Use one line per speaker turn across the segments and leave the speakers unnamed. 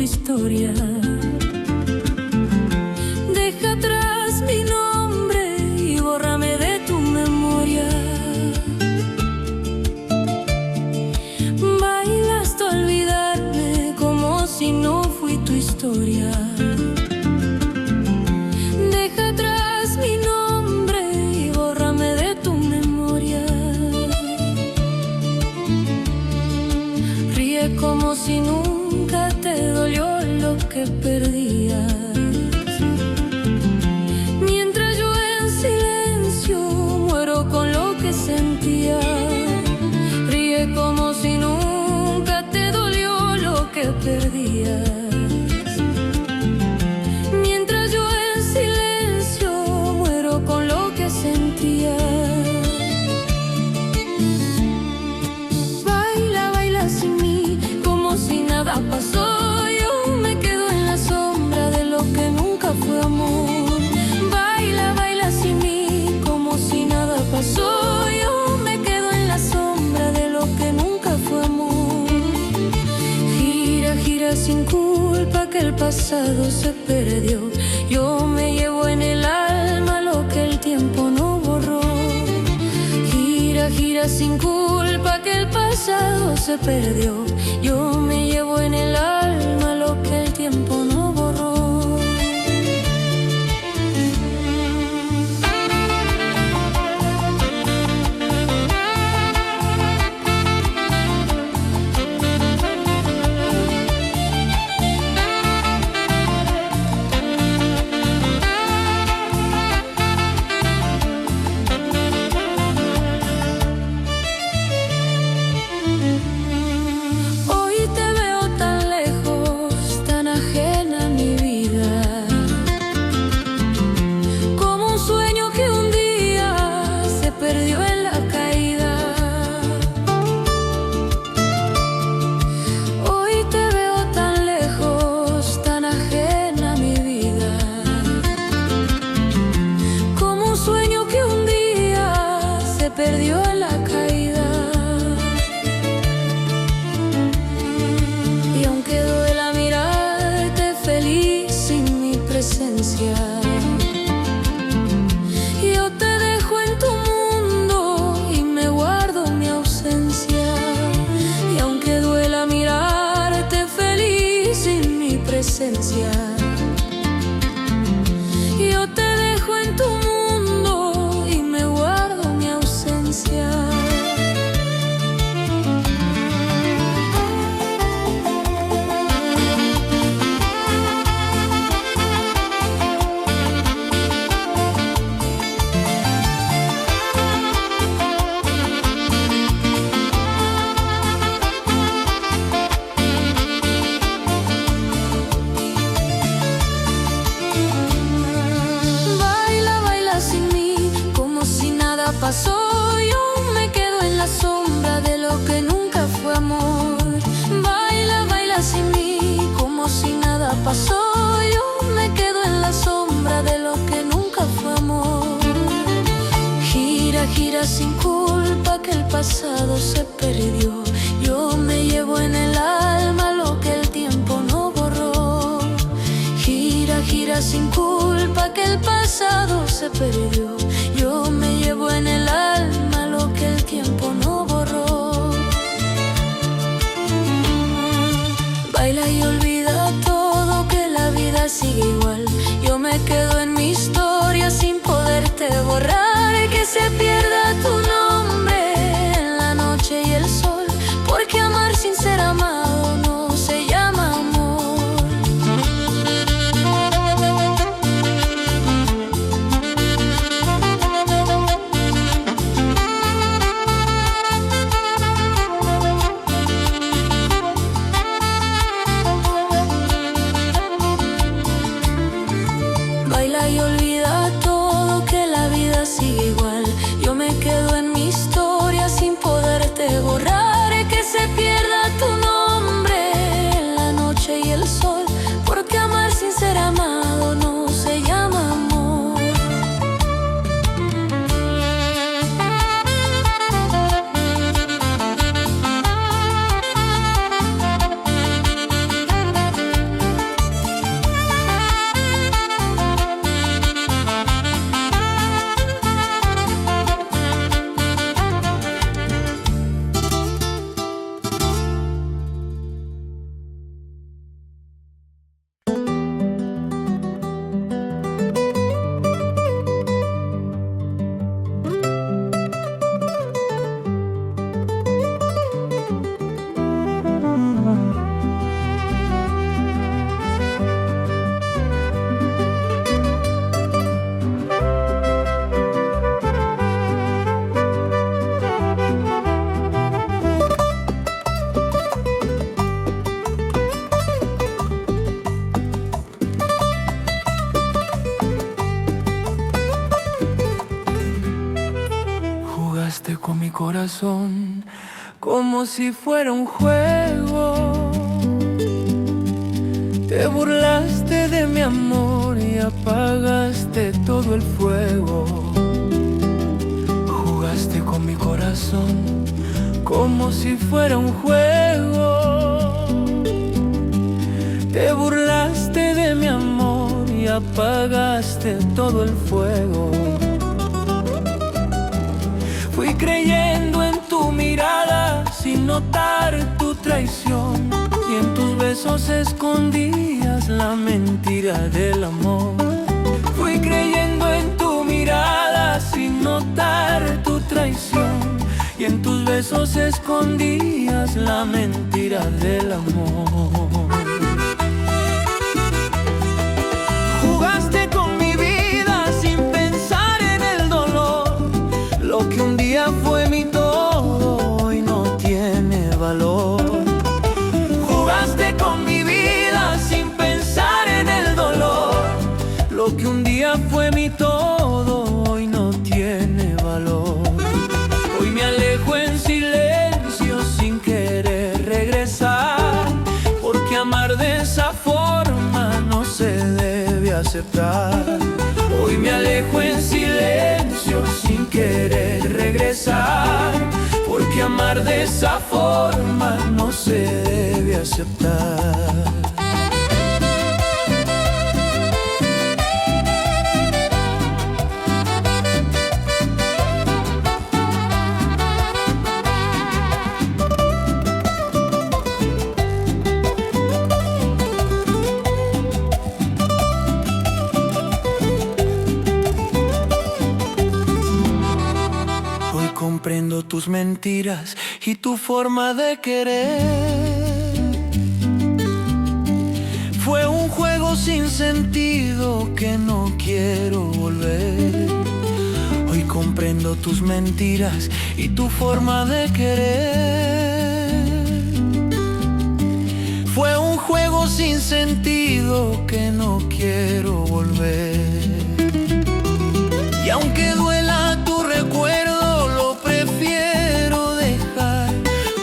historia. Deja atrás mi nombre y bórrame de tu memoria. Baila hasta olvidarme como si no fui tu historia. Deja atrás mi nombre y bórrame de tu memoria. Ríe como si nunca te dolió lo que perdías. Mientras yo en silencio muero con lo que sentía. Ríe como si nunca te dolió lo que perdías. Mientras yo en silencio muero con lo que sentía. Baila, baila sin mí como si nada pasó. Yo me quedo en la sombra de lo que nunca fue amor. Baila, baila sin mí como si nada pasó. Yo me quedo en la sombra de lo que nunca fue amor. Gira, gira sin culpa que el pasado se perdió. Yo me llevo en el alma lo que el tiempo no borró. Gira, gira sin culpa que el pasado se perdió. Yo me llevo en el alma lo que el tiempo no borró. Hoy te veo tan lejos, tan ajena a mi vida, como un sueño que un día se perdió en la caída. Hoy te veo tan lejos, tan ajena a mi vida, como un sueño que un día se perdió en la caída. Y aunque duela mirarte feliz sin mi presencia, yo te dejo en tu mundo y me guardo mi ausencia. Y aunque duela mirarte feliz sin mi presencia, yo te dejo en tu mundo y me guardo mi ausencia. Baila, baila sin mí como si nada pasó. Yo me quedo en la sombra de lo que nunca fue amor. Baila, baila sin mí como si nada pasó. Yo me quedo en la sombra de lo que nunca fue amor. Gira, gira sin culpa que el pasado se perdió. Yo me llevo en el alma lo que el tiempo no borró. Gira, gira sin culpa que el pasado se perdió. Yo me llevo en el alma lo que el tiempo no borró. Baila y olvida todo, que la vida sigue igual. Yo me quedo en mi historia sin poderte borrar. Que se pierda tu nombre en la noche y el sol, porque amar sin ser amado no se llama amor. Baila y olvida todo, que la vida sigue igual. Yo me quedo en mi historia sin poderte borrar. Que se pierda tu nombre en la noche y el sol, porque amar sin ser amado no se llama amor.
Jugaste con mi corazón como si fuera un juego. Te burlaste de mi amor y apagaste todo el fuego. Jugaste con mi corazón como si fuera un juego. Te burlaste de mi amor y apagaste todo el fuego. Fui creyendo en tu mirada sin notar tu traición, y en tus besos escondías la mentira del amor. Fui creyendo en tu mirada sin notar tu traición, y en tus besos escondías la mentira del amor. Jugaste con mi vida sin pensar en el dolor. Lo que un día fue mi todo hoy no tiene valor. Jugaste con mi vida sin pensar en el dolor. Lo que un día fue mi todo hoy no tiene valor. Hoy me alejo en silencio sin querer regresar, porque amar de esa forma no se debe aceptar. Hoy me alejo en silencio sin querer regresar, porque amar de esa forma no se debe aceptar. Comprendo tus mentiras y tu forma de querer. Fue un juego sin sentido que no quiero volver. Hoy comprendo tus mentiras y tu forma de querer. Fue un juego sin sentido que no quiero volver. Y aunque duela tu recuerdo,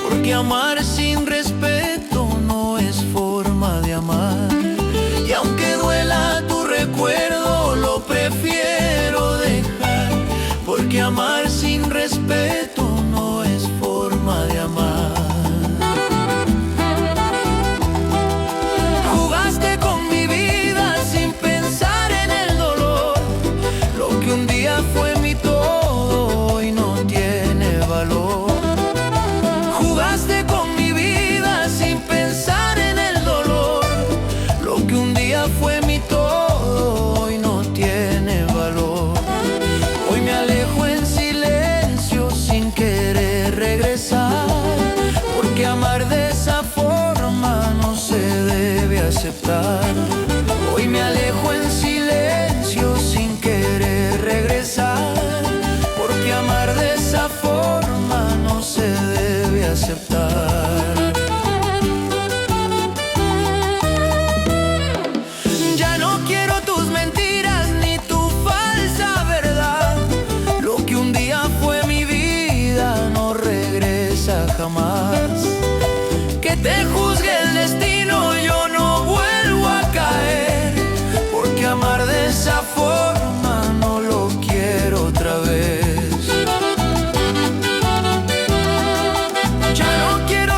porque amar sin respeto no es forma de amar. Y aunque duela tu recuerdo, lo prefiero dejar, porque amar sin respeto no es forma de amar. Jugaste con mi vida sin pensar en el dolor. Lo que un día fue mi todo hoy no tiene valor. Jugaste con mi vida sin pensar en el dolor. Lo que un día fue mi todo hoy no tiene valor. Hoy me alejo en silencio sin querer regresar, porque amar de esa forma no se debe aceptar. Hoy me alejo en silencio sin querer regresar, porque amar de esa forma no se debe aceptar. Ya no quiero tus mentiras ni tu falsa verdad. Lo que un día fue mi vida no regresa jamás. Que te juzgue el destino, yo no vuelvo a caer, porque amar de esa forma no lo quiero otra vez. Ya no quiero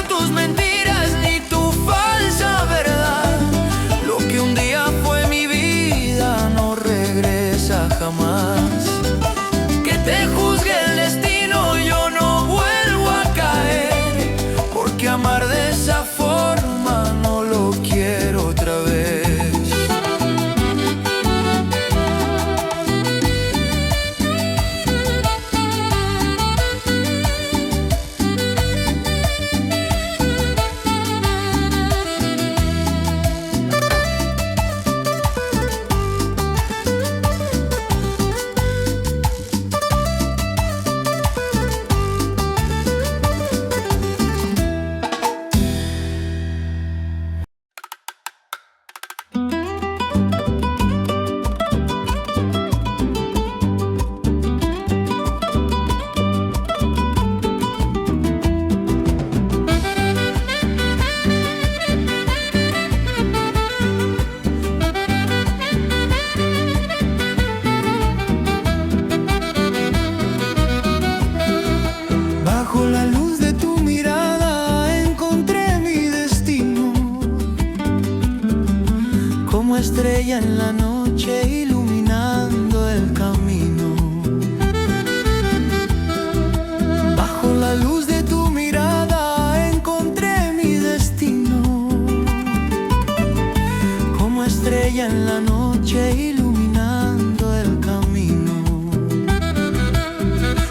estrella en la noche iluminando el camino. Bajo la luz de tu mirada encontré mi destino. Como estrella en la noche iluminando el camino.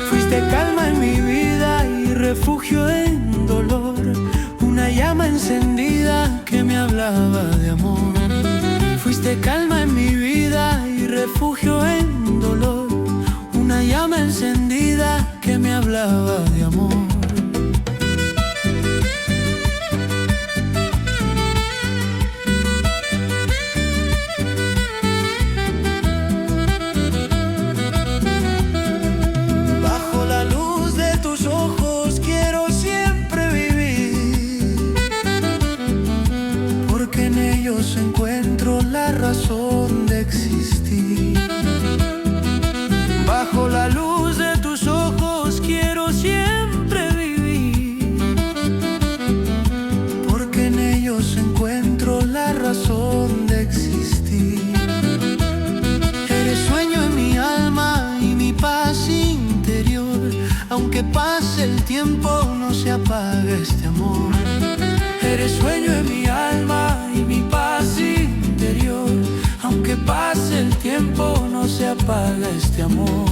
Fuiste calma en mi vida y refugio en dolor. Una llama encendida que me hablaba de amor. Fuiste calma en mi vida y refugio en dolor. Una llama encendida que me hablaba de amor. Bajo la luz de tus ojos quiero siempre vivir, porque en ellos encuentro la razón de existir. Bajo la luz de tus ojos quiero siempre vivir, porque en ellos encuentro la razón de existir. Eres sueño en mi alma y mi paz interior. Aunque pase el tiempo no se apaga este amor. Eres sueño en mi alma y mi paz interior. Aunque pase el tiempo no se apaga este amor.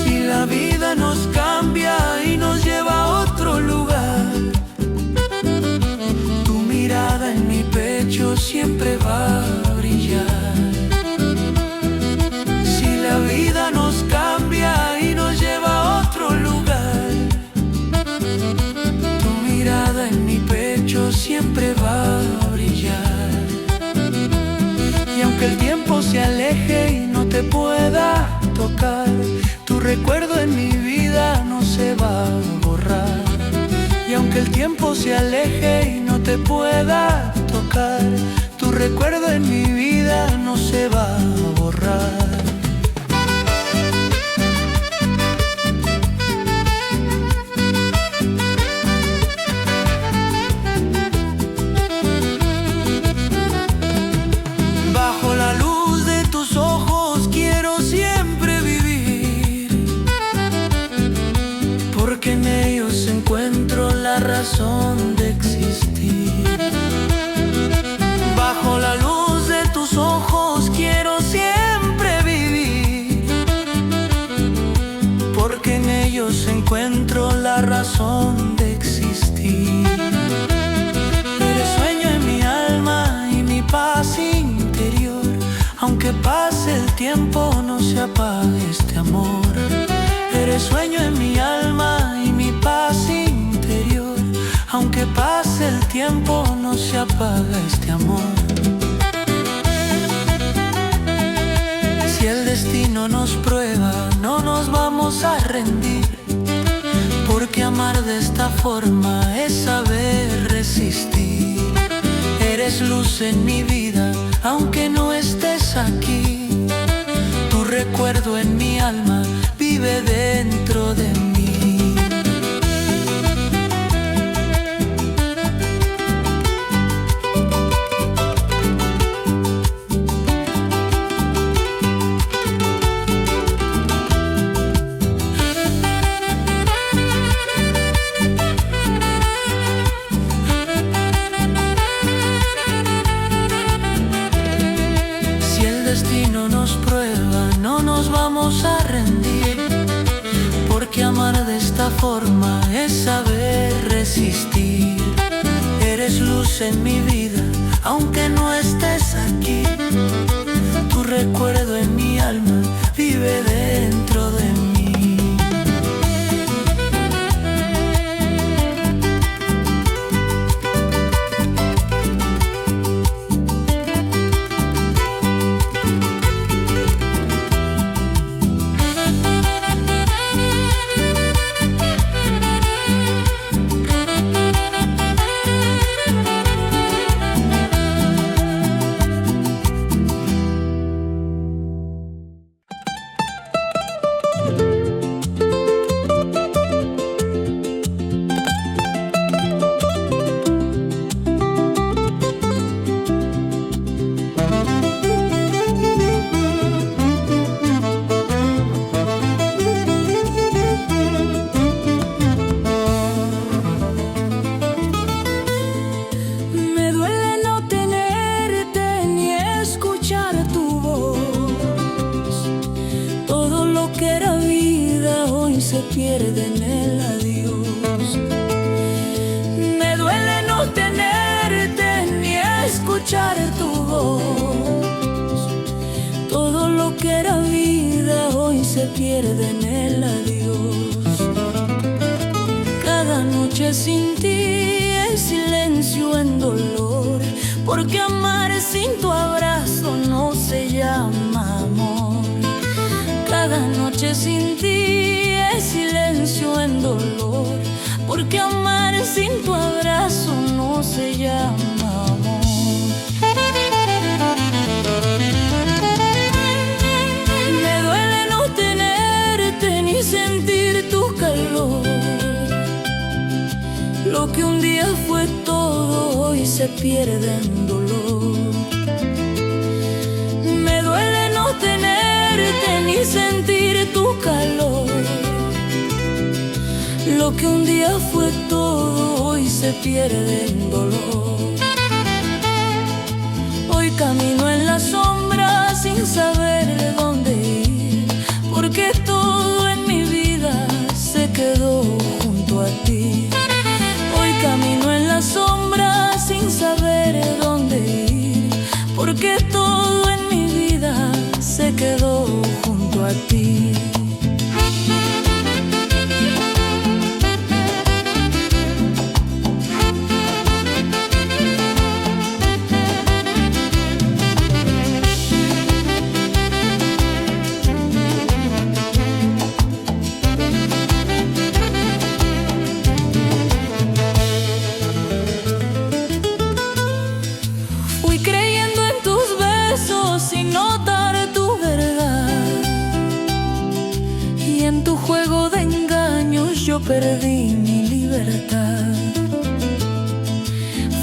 Si la vida nos cambia y nos lleva a otro lugar, tu mirada en mi pecho siempre va a brillar. Si la vida nos cambia y nos lleva a otro lugar, tu mirada en mi pecho siempre va a brillar. Y aunque el tiempo se aleje y no te pueda tocar, tu recuerdo en mi vida no se va a borrar. Y aunque el tiempo se aleje y no te pueda tocar, tu recuerdo en mi vida no se va a borrar. Bajo la luz de tus ojos quiero siempre vivir, porque en ellos encuentro la razón de existir. Bajo la luz de tus ojos quiero siempre vivir, porque en ellos encuentro la razón de existir. Eres sueño en mi alma y mi paz interior. Aunque pase el tiempo no se apague este amor. Eres sueño en mi alma y mi paz interior. Aunque pase el tiempo no se apaga este amor. Si el destino nos prueba no nos vamos a rendir, porque amar de esta forma es saber resistir. Eres luz en mi vida aunque no estés aquí. Tu recuerdo en mi alma vive dentro de mí. Si el destino nos prueba no nos vamos a rendir, porque amar de esta forma es saber resistir. Eres luz en mi vida aunque no estés aquí. Tu recuerdo en mi alma vive dentro de mí.
Me duele no tenerte ni escuchar tu voz. Todo lo que era vida hoy se pierde en el adiós. Cada noche sin ti es silencio en dolor, porque amar sin tu abrazo no se llama amor. Cada noche sin ti es silencio en dolor, porque amar sin tu abrazo no se llama amor. Me duele no tenerte ni sentir tu calor. Lo que un día fue todo hoy se pierde en dolor. Me duele no tenerte ni sentir tu calor. Lo que un día fue todo hoy se pierde en dolor. Hoy camino en la sombra sin saber de dónde ir, porque todo en mi vida se quedó junto a ti. Hoy camino en la sombra sin saber de dónde ir, porque todo en mi vida se quedó junto a ti. Fui creyendo en tus besos sin notar tu verdad, y en tu juego de engaños yo perdí mi libertad.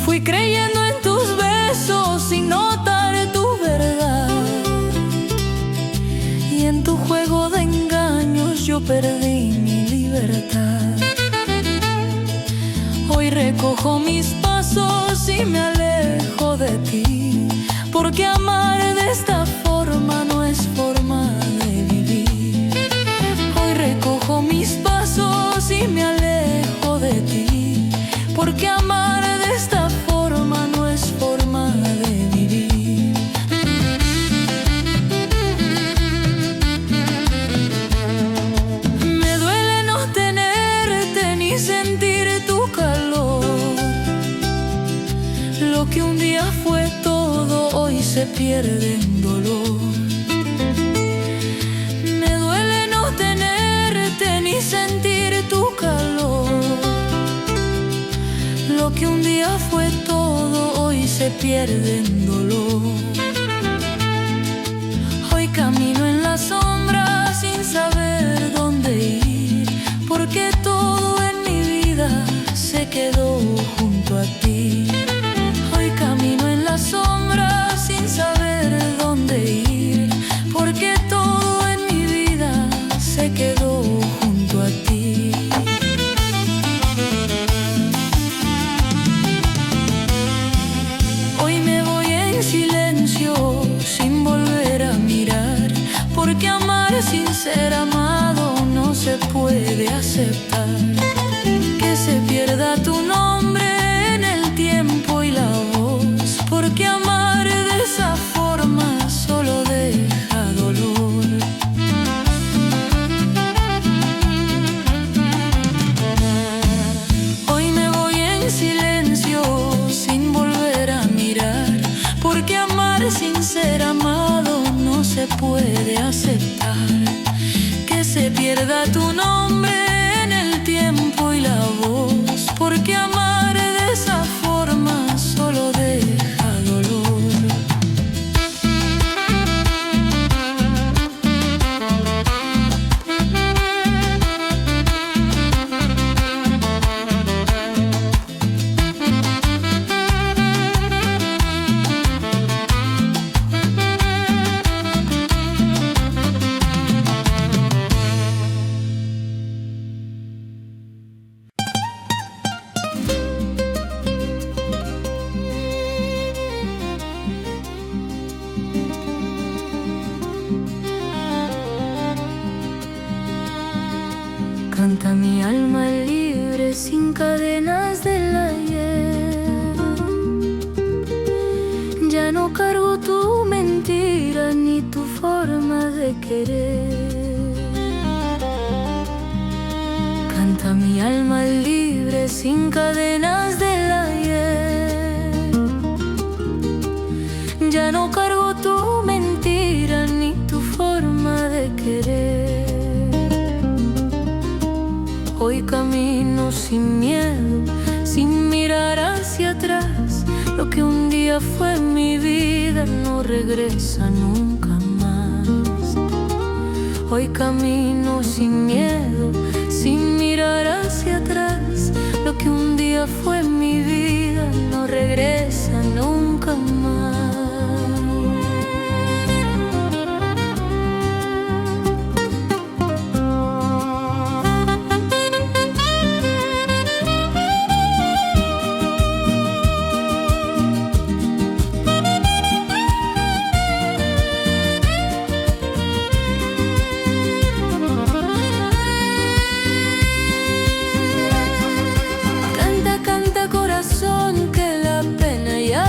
Fui creyendo en tus besos sin notar tu verdad, y en tu juego de engaños yo perdí mi libertad. Hoy recojo mis pasos y me alejo de ti, porque amar de esta forma no es forma de vivir. Hoy recojo mis pasos y me alejo de ti, porque amar de esta forma no es forma de vivir. Me duele no tenerte ni sentir tu calor. Lo que un día fue todo hoy se pierde en dolor. Me duele no tenerte ni sentir tu calor. Lo que un día fue todo hoy se pierde en dolor. Hoy camino en la sombra sin saber dónde ir, porque todo en mi vida se quedó junto a ti. Hoy camino en la sombra sin saber dónde ir, porque todo en mi vida se quedó junto a ti. Hoy me voy en silencio sin volver a mirar, porque amar sin ser amado no se puede aceptar. Que se pierda tu nombre en el tiempo y la voz, porque amar de esa forma solo deja dolor. Hoy me voy en silencio sin volver a mirar, porque amar sin ser amado no se puede aceptar. Que se pierda tu nombre en el tiempo y la voz, porque amar sin cadenas del ayer. Ya no cargo tu mentira ni tu forma de querer. Canta mi alma libre sin cadenas del ayer. Ya no cargo tu mentira ni tu forma de querer. Hoy camino sin miedo, sin mirar hacia atrás. Lo que un día fue mi vida no regresa nunca más. Hoy camino sin miedo, sin mirar hacia atrás. Lo que un día fue mi vida no regresa nunca más.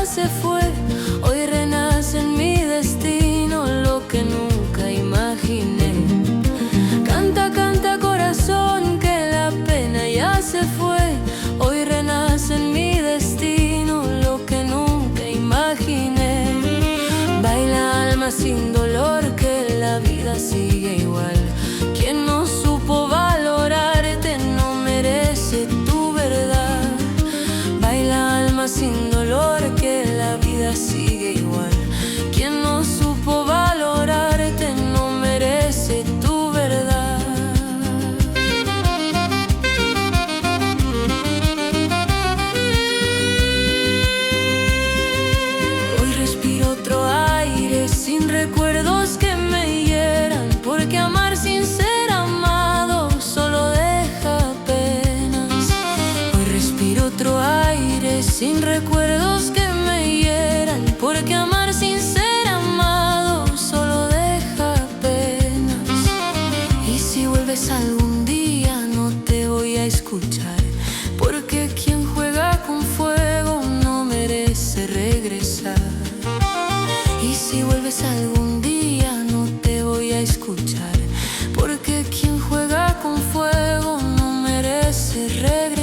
Se fue, hoy renace en mi destino lo que nunca imaginé. Canta, canta corazón, que la pena ya se fue. Hoy renace en mi destino lo que nunca imaginé. Baila alma sin dolor, que la vida sigue igual. Quien no supo valorarte no merece tu verdad. Baila alma sin dolor, que la vida sigue igual. Quien no supo valorarte no merece tu verdad. Hoy respiro otro aire sin recuerdos que me hieran, porque amar sin ser amado solo deja penas. Hoy respiro otro aire sin recuerdos que me hieran, porque amar sin ser amado solo deja penas. Y si vuelves algún día no te voy a escuchar, porque quien juega con fuego no merece regresar. Y si vuelves algún día no te voy a escuchar, porque quien juega con fuego no merece regresar.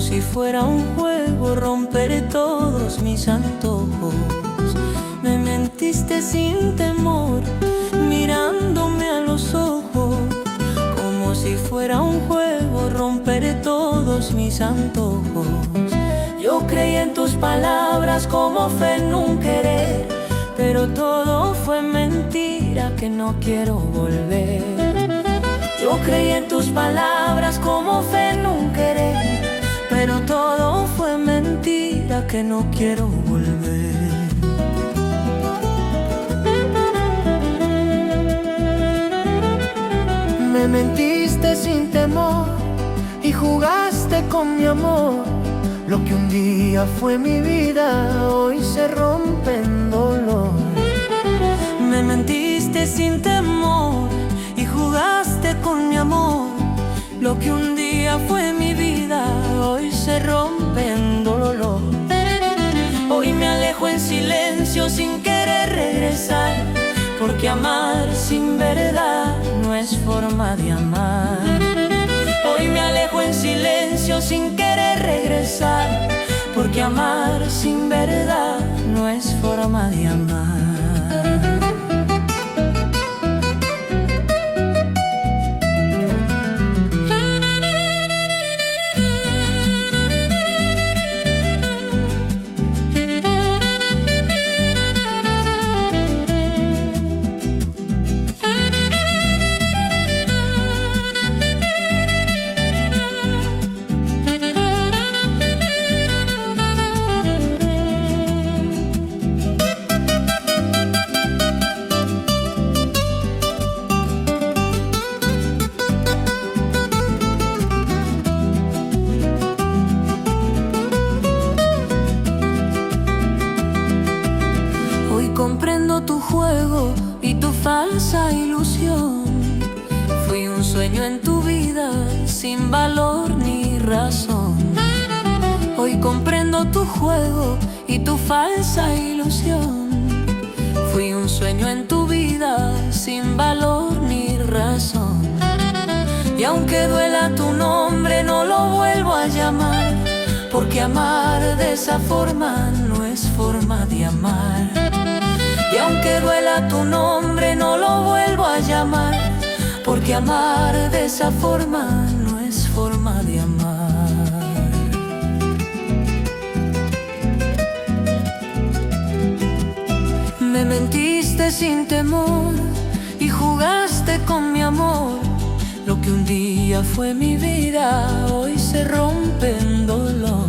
Como si fuera un juego romper todos mis antojos. Me mentiste sin temor, mirándome a los ojos. Como si fuera un juego romper todos mis antojos. Yo creí en tus palabras como fe en un querer, pero todo fue mentira que no quiero volver. Yo creí en tus palabras como fe en un querer, pero todo fue mentira que no quiero volver. Me mentiste sin temor y jugaste con mi amor. Lo que un día fue mi vida, hoy se rompe en dolor. Me mentiste sin temor y jugaste con mi amor. Lo que un día fue mi vida, hoy se rompe en dolor. Hoy me alejo en silencio sin querer regresar, porque amar sin verdad no es forma de amar. Hoy me alejo en silencio sin querer regresar, porque amar sin verdad no es forma de amar. Comprendo tu juego y tu falsa ilusión. Fui un sueño en tu vida sin valor ni razón. Hoy comprendo tu juego y tu falsa ilusión. Fui un sueño en tu vida sin valor ni razón. Y aunque duela tu nombre no lo vuelvo a llamar, porque amar de esa forma no es forma de amar. Y aunque duela tu nombre no lo vuelvo a llamar, porque amar de esa forma no es forma de amar. Me mentiste sin temor y jugaste con mi amor. Lo que un día fue mi vida, hoy se rompe en dolor.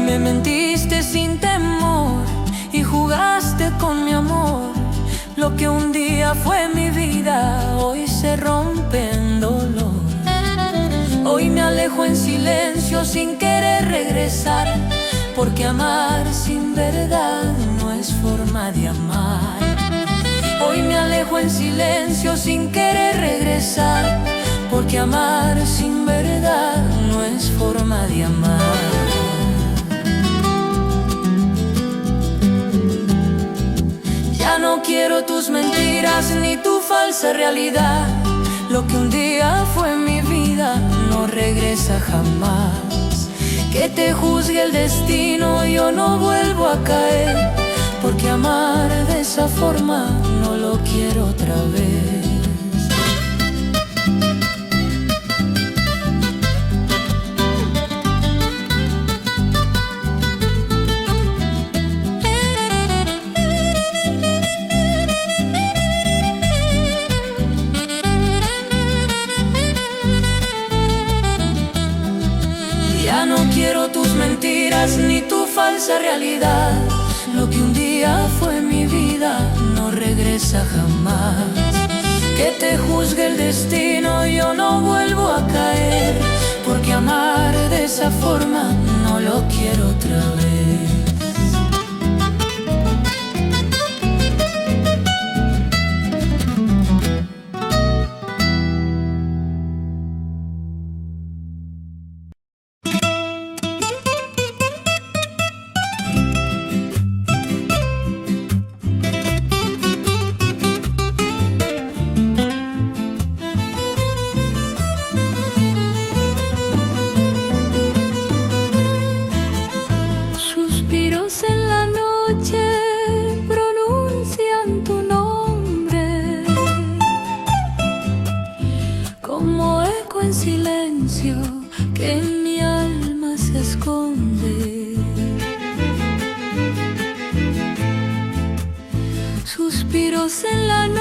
Me mentiste sin temor y jugaste con mi amor. Lo que un día fue mi vida, hoy se rompe en dolor. Hoy me alejo en silencio sin querer regresar, porque amar sin verdad no es forma de amar. Hoy me alejo en silencio sin querer regresar, porque amar sin verdad no es forma de amar. Ya no quiero tus mentiras ni tu falsa realidad. Lo que un día fue mi vida no regresa jamás. Que te juzgue el destino, yo no vuelvo a caer, porque amar de esa forma no lo quiero otra vez. Ya no quiero tus mentiras ni tu falsa realidad. Lo que un día fue mi vida no regresa jamás. Que te juzgue el destino, yo no vuelvo a caer, porque amar de esa forma no lo quiero otra vez.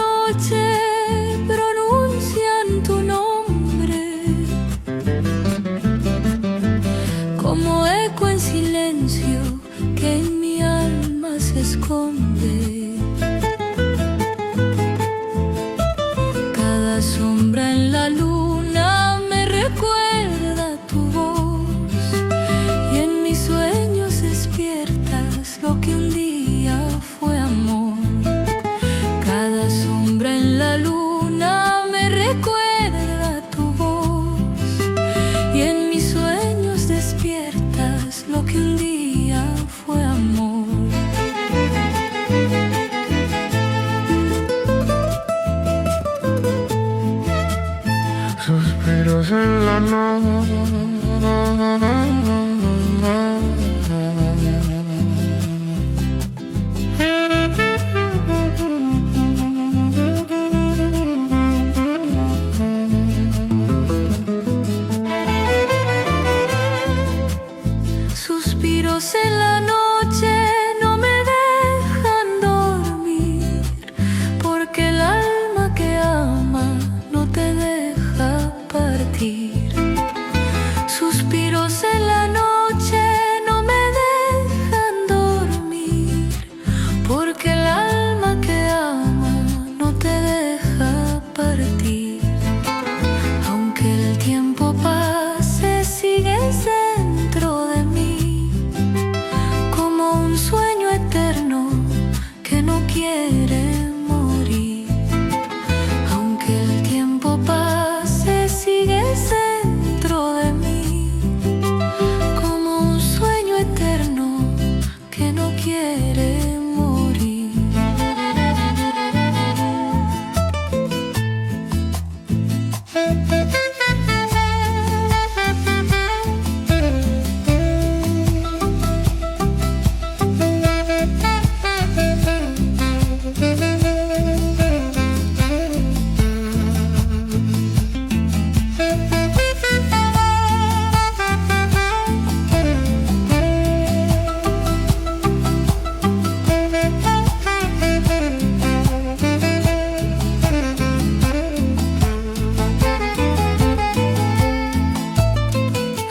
noche pronuncian tu nombre como eco en silencio que en mi alma se esconde. Cada sombra en la luna me recuerda tu voz y en mis sueños despiertas lo que un día fue amor. Cada sombra en la luna me recuerda tu voz y en mis sueños despiertas lo que un día fue amor.
Suspiros en la noche.
Suspiros en la noche no me dejan dormir, porque el alma que ama no te deja partir. Suspiros en la noche no me dejan dormir, porque el alma que ama no te deja partir. Aunque el tiempo pase, sigues dentro de mí, como un sueño eterno que no quiere morir. Aunque el tiempo pase, sigues dentro de mí, como un sueño eterno que no quiere morir.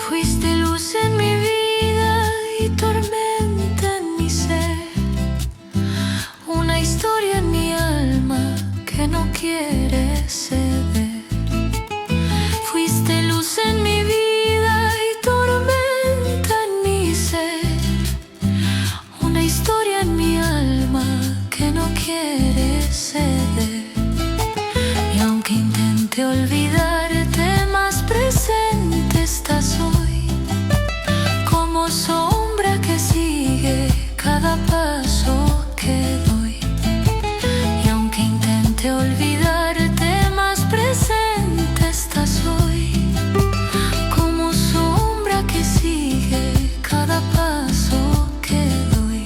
Fuiste luz en mi vida y tormenta en mi ser, una historia en mi alma que no quiere ceder. Fuiste luz en mi vida y tormenta en mi ser, una historia en mi alma que no quiere ceder. Y aunque intente olvidarte, más presente estás hoy, como sombra que sigue cada paso que doy. Y aunque intente olvidarte, más presente estás hoy, como sombra que sigue cada paso que doy.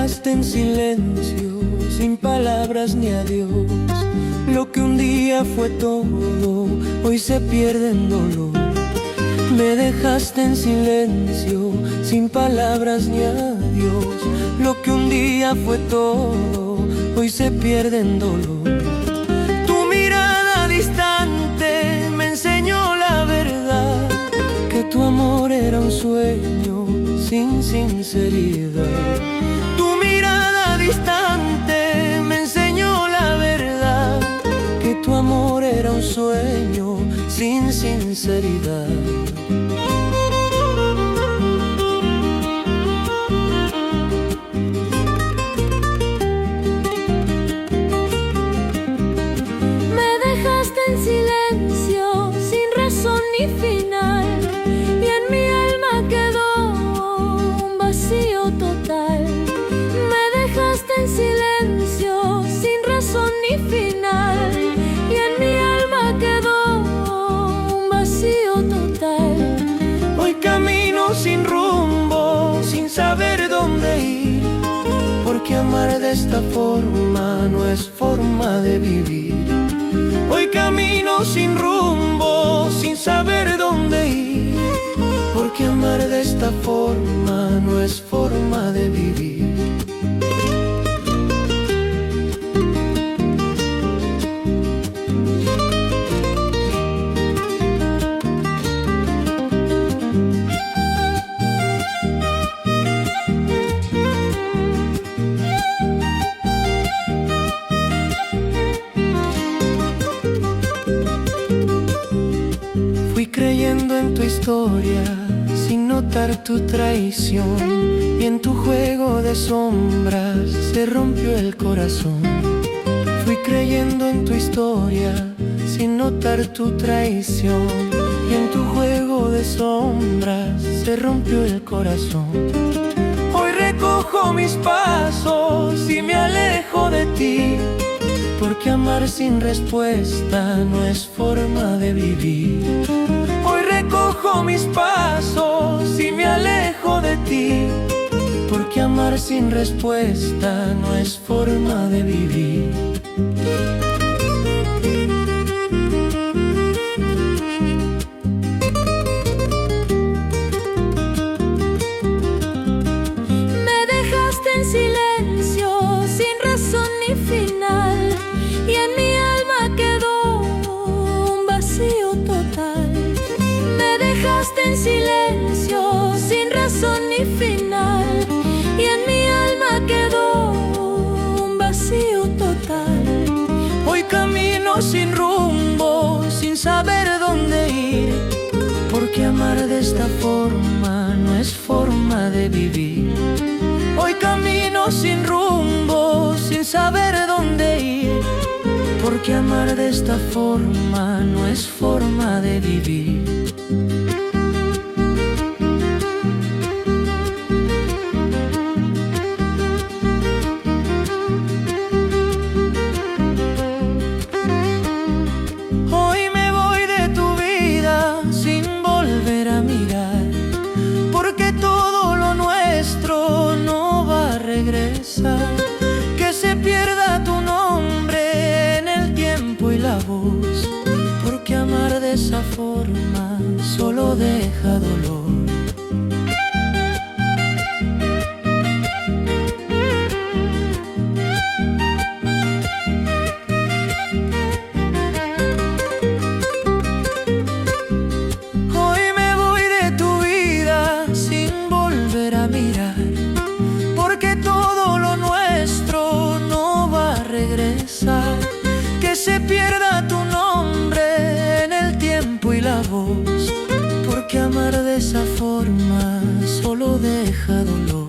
dejaste en silencio, sin palabras ni adiós. Lo que un día fue todo, hoy se pierde en dolor. Me dejaste en silencio, sin palabras ni adiós. Lo que un día fue todo, hoy se pierde en dolor. Tu mirada distante me enseñó la verdad, que tu amor era un sueño sin sinceridad. Tu mirada distante me enseñó la verdad, que tu amor era un sueño sin sinceridad.
Me dejaste en silencio, sin razón ni final, y en mi alma quedó un vacío total. Me dejaste en silencio, sin razón ni final, y en mi alma quedó un vacío total.
Hoy camino sin rumbo, sin saber dónde ir, porque amar de esta forma no es forma de vivir. Hoy camino sin rumbo, sin saber dónde ir, porque amar de esta forma no es forma de vivir. Fui creyendo en tu historia, sin notar tu traición, y en tu juego de sombras se rompió el corazón. Fui creyendo en tu historia, sin notar tu traición, y en tu juego de sombras se rompió el corazón. Hoy recojo mis pasos y me alejo de ti, porque amar sin respuesta no es forma de vivir. Hoy recojo mis pasos y me alejo de ti, porque amar sin respuesta no es forma de vivir.
Me dejaste en silencio, sin razón ni final, y en mi alma quedó un vacío total. Me dejaste en silencio, sin razón ni final, y en mi alma quedó un vacío total.
Hoy camino sin rumbo, sin saber dónde ir, porque amar de esta forma no es forma de vivir. Hoy camino sin rumbo, sin saber dónde ir, porque amar de esta forma no es forma de vivir. Hoy me voy de tu vida sin volver a mirar, porque todo lo nuestro no va a regresar. Que se pierda tu nombre en el tiempo y la voz, porque amar de esa forma solo deja dolor. Hoy me voy de tu vida sin volver a mirar, porque todo lo nuestro no va a regresar. Que se pierda tu nombre en el tiempo y la voz, porque amar de esa forma solo deja dolor.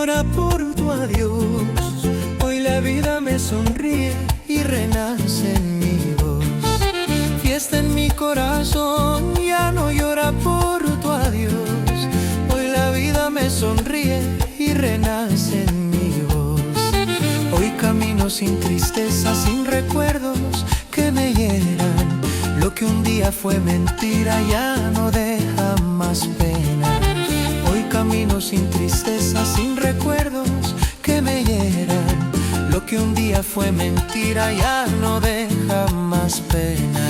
llora por tu adiós. Hoy la vida me sonríe y renace en mi voz. Fiesta en mi corazón, ya no llora por tu adiós. Hoy la vida me sonríe y renace en mi voz. Hoy camino sin tristeza, sin recuerdos que me hieran. Lo que un día fue mentira ya no deja más pena. Hoy camino sin tristeza, sin recuerdos que me hieran. Lo que un día fue mentira ya no deja más pena.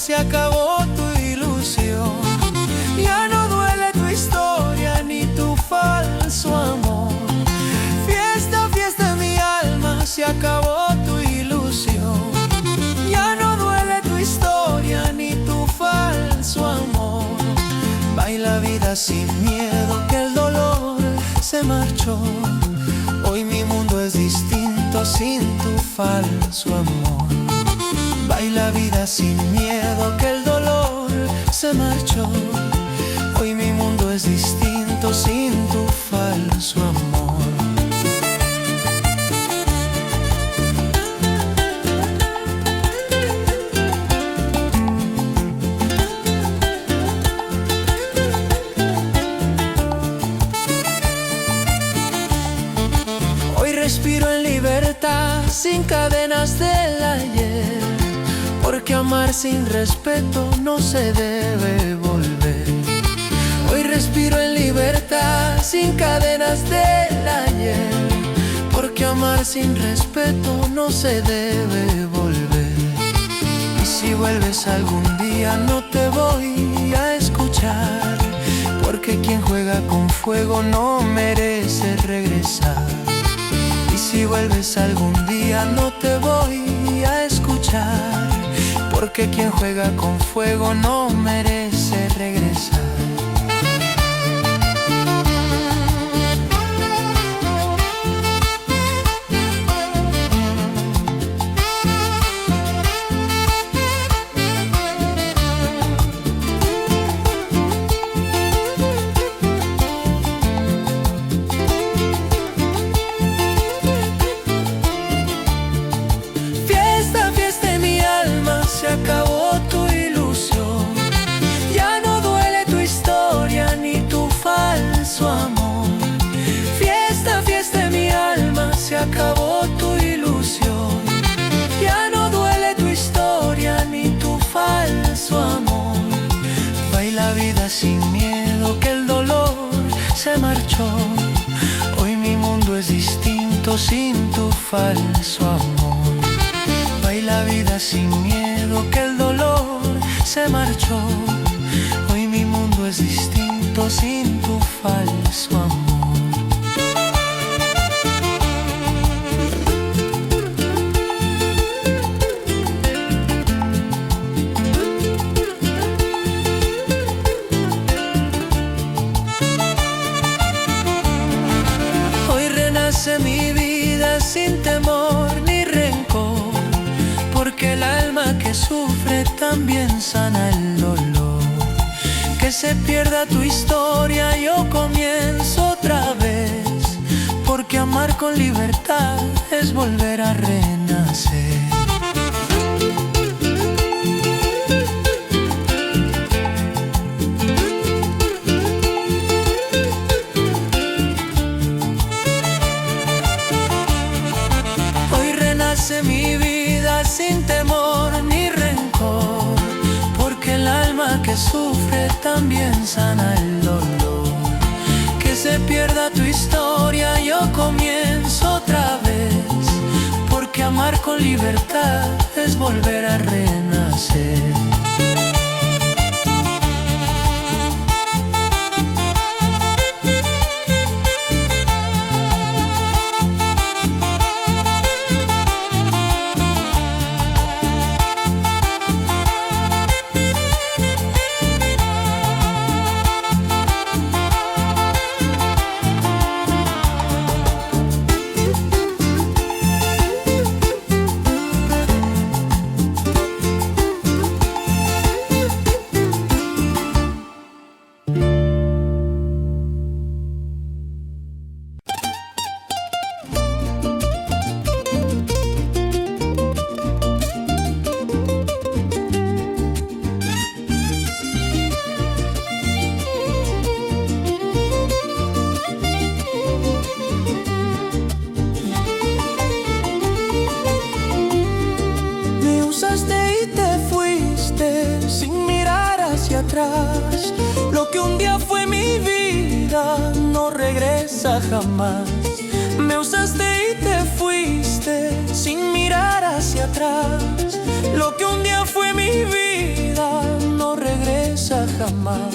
Se acabó tu ilusión, ya no duele tu historia ni tu falso amor. Fiesta, fiesta en mi alma, se acabó tu ilusión, ya no duele tu historia ni tu falso amor. Baila vida sin miedo, que el dolor se marchó. Hoy mi mundo es distinto sin tu falso amor. Baila vida sin miedo, que el dolor se marchó. Hoy mi mundo es distinto sin tu falso amor. Hoy respiro en libertad, sin cadenas del ayer. Porque amar sin respeto no se debe volver. Hoy respiro en libertad, sin cadenas del ayer. Porque amar sin respeto no se debe volver. Y si vuelves algún día no te voy a escuchar. Porque quien juega con fuego no merece regresar. Y si vuelves algún día no te voy a escuchar. Porque quien juega con fuego no merece regresar. Se acabó tu ilusión, ya no duele tu historia ni tu falso amor. Fiesta, fiesta en mi alma, se acabó tu ilusión, ya no duele tu historia ni tu falso amor. Baila vida sin miedo, que el dolor se marchó. Hoy mi mundo es distinto sin tu falso amor. Baila vida sin miedo, que el dolor se marchó. Hoy mi mundo es distinto sin tu falso amor. Hoy renace mi vida sin temor ni rencor. Porque el alma que sufre también sana el dolor. Que se pierda tu historia, yo comienzo otra vez. Porque amar con libertad es volver a renacer. Hoy renace mi vida sin temor ni rencor. Porque el alma que sufre también sana el dolor. Que se pierda tu historia, yo comienzo otra vez. Porque amar con libertad es volver a renacer. atrás. Lo que un día fue mi vida no regresa jamás. Me usaste y te fuiste sin mirar hacia atrás. Lo que un día fue mi vida no regresa jamás.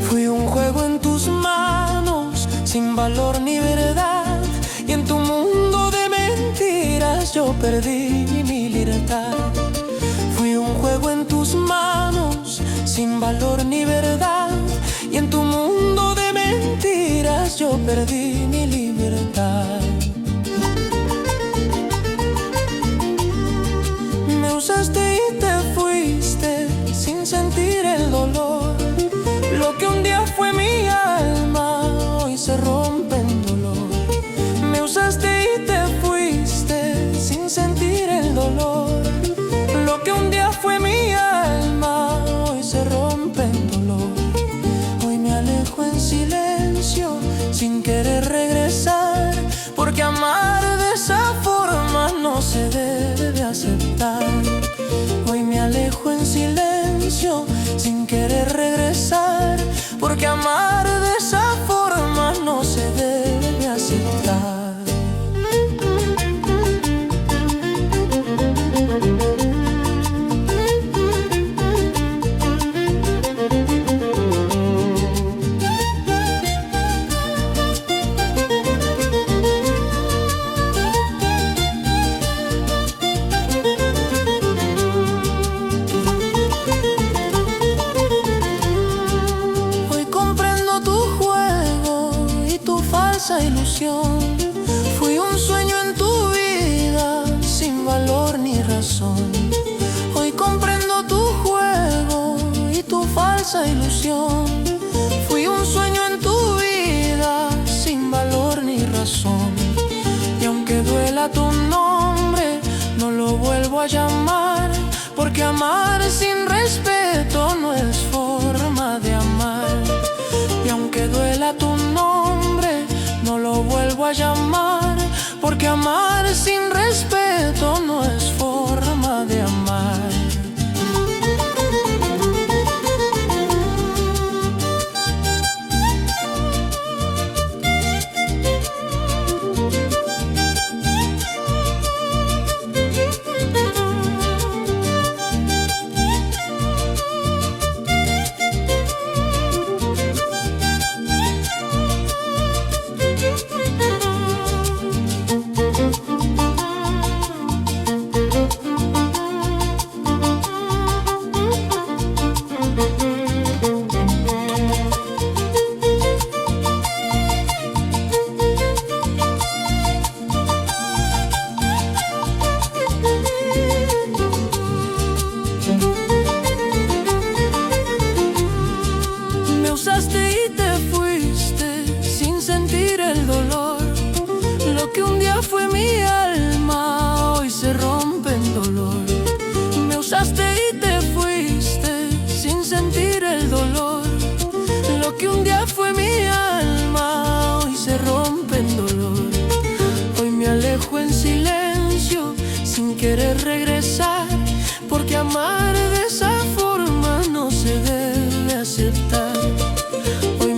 Fui un juego en tus manos, sin valor ni verdad, y en tu mundo de mentiras yo perdí mi libertad. Fui un juego en tus manos, sin valor ni verdad, y en tu mundo de mentiras yo perdí mi libertad. Me usaste y te fuiste sin sentir el dolor. Lo que un día fue mi alma hoy se rompe en dolor. Me usaste y te fuiste sin sentir el dolor. Lo que un día fue mi alma hoy se rompe en dolor. Hoy me alejo en silencio sin querer regresar, porque amar de esa forma no se debe aceptar. Hoy me alejo en silencio sin querer regresar, porque amar de esa forma no se debe aceptar. Ilusión. Fui un sueño en tu vida sin valor ni razón. Hoy comprendo tu juego y tu falsa ilusión. Fui un sueño en tu vida sin valor ni razón. Y aunque duela tu nombre, no lo vuelvo a llamar, porque amar sin respeto no es forma de amar. Y aunque duela tu nombre, no lo vuelvo a llamar, porque amar sin respeto no es forma de amar. Y te fuiste sin sentir el dolor. Lo que un día fue mi alma hoy se rompe en dolor. Me usaste y te fuiste sin sentir el dolor. Lo que un día fue mi alma hoy se rompe en dolor. Hoy me alejo en silencio sin querer regresar, porque amar de esa forma no se debe aceptar.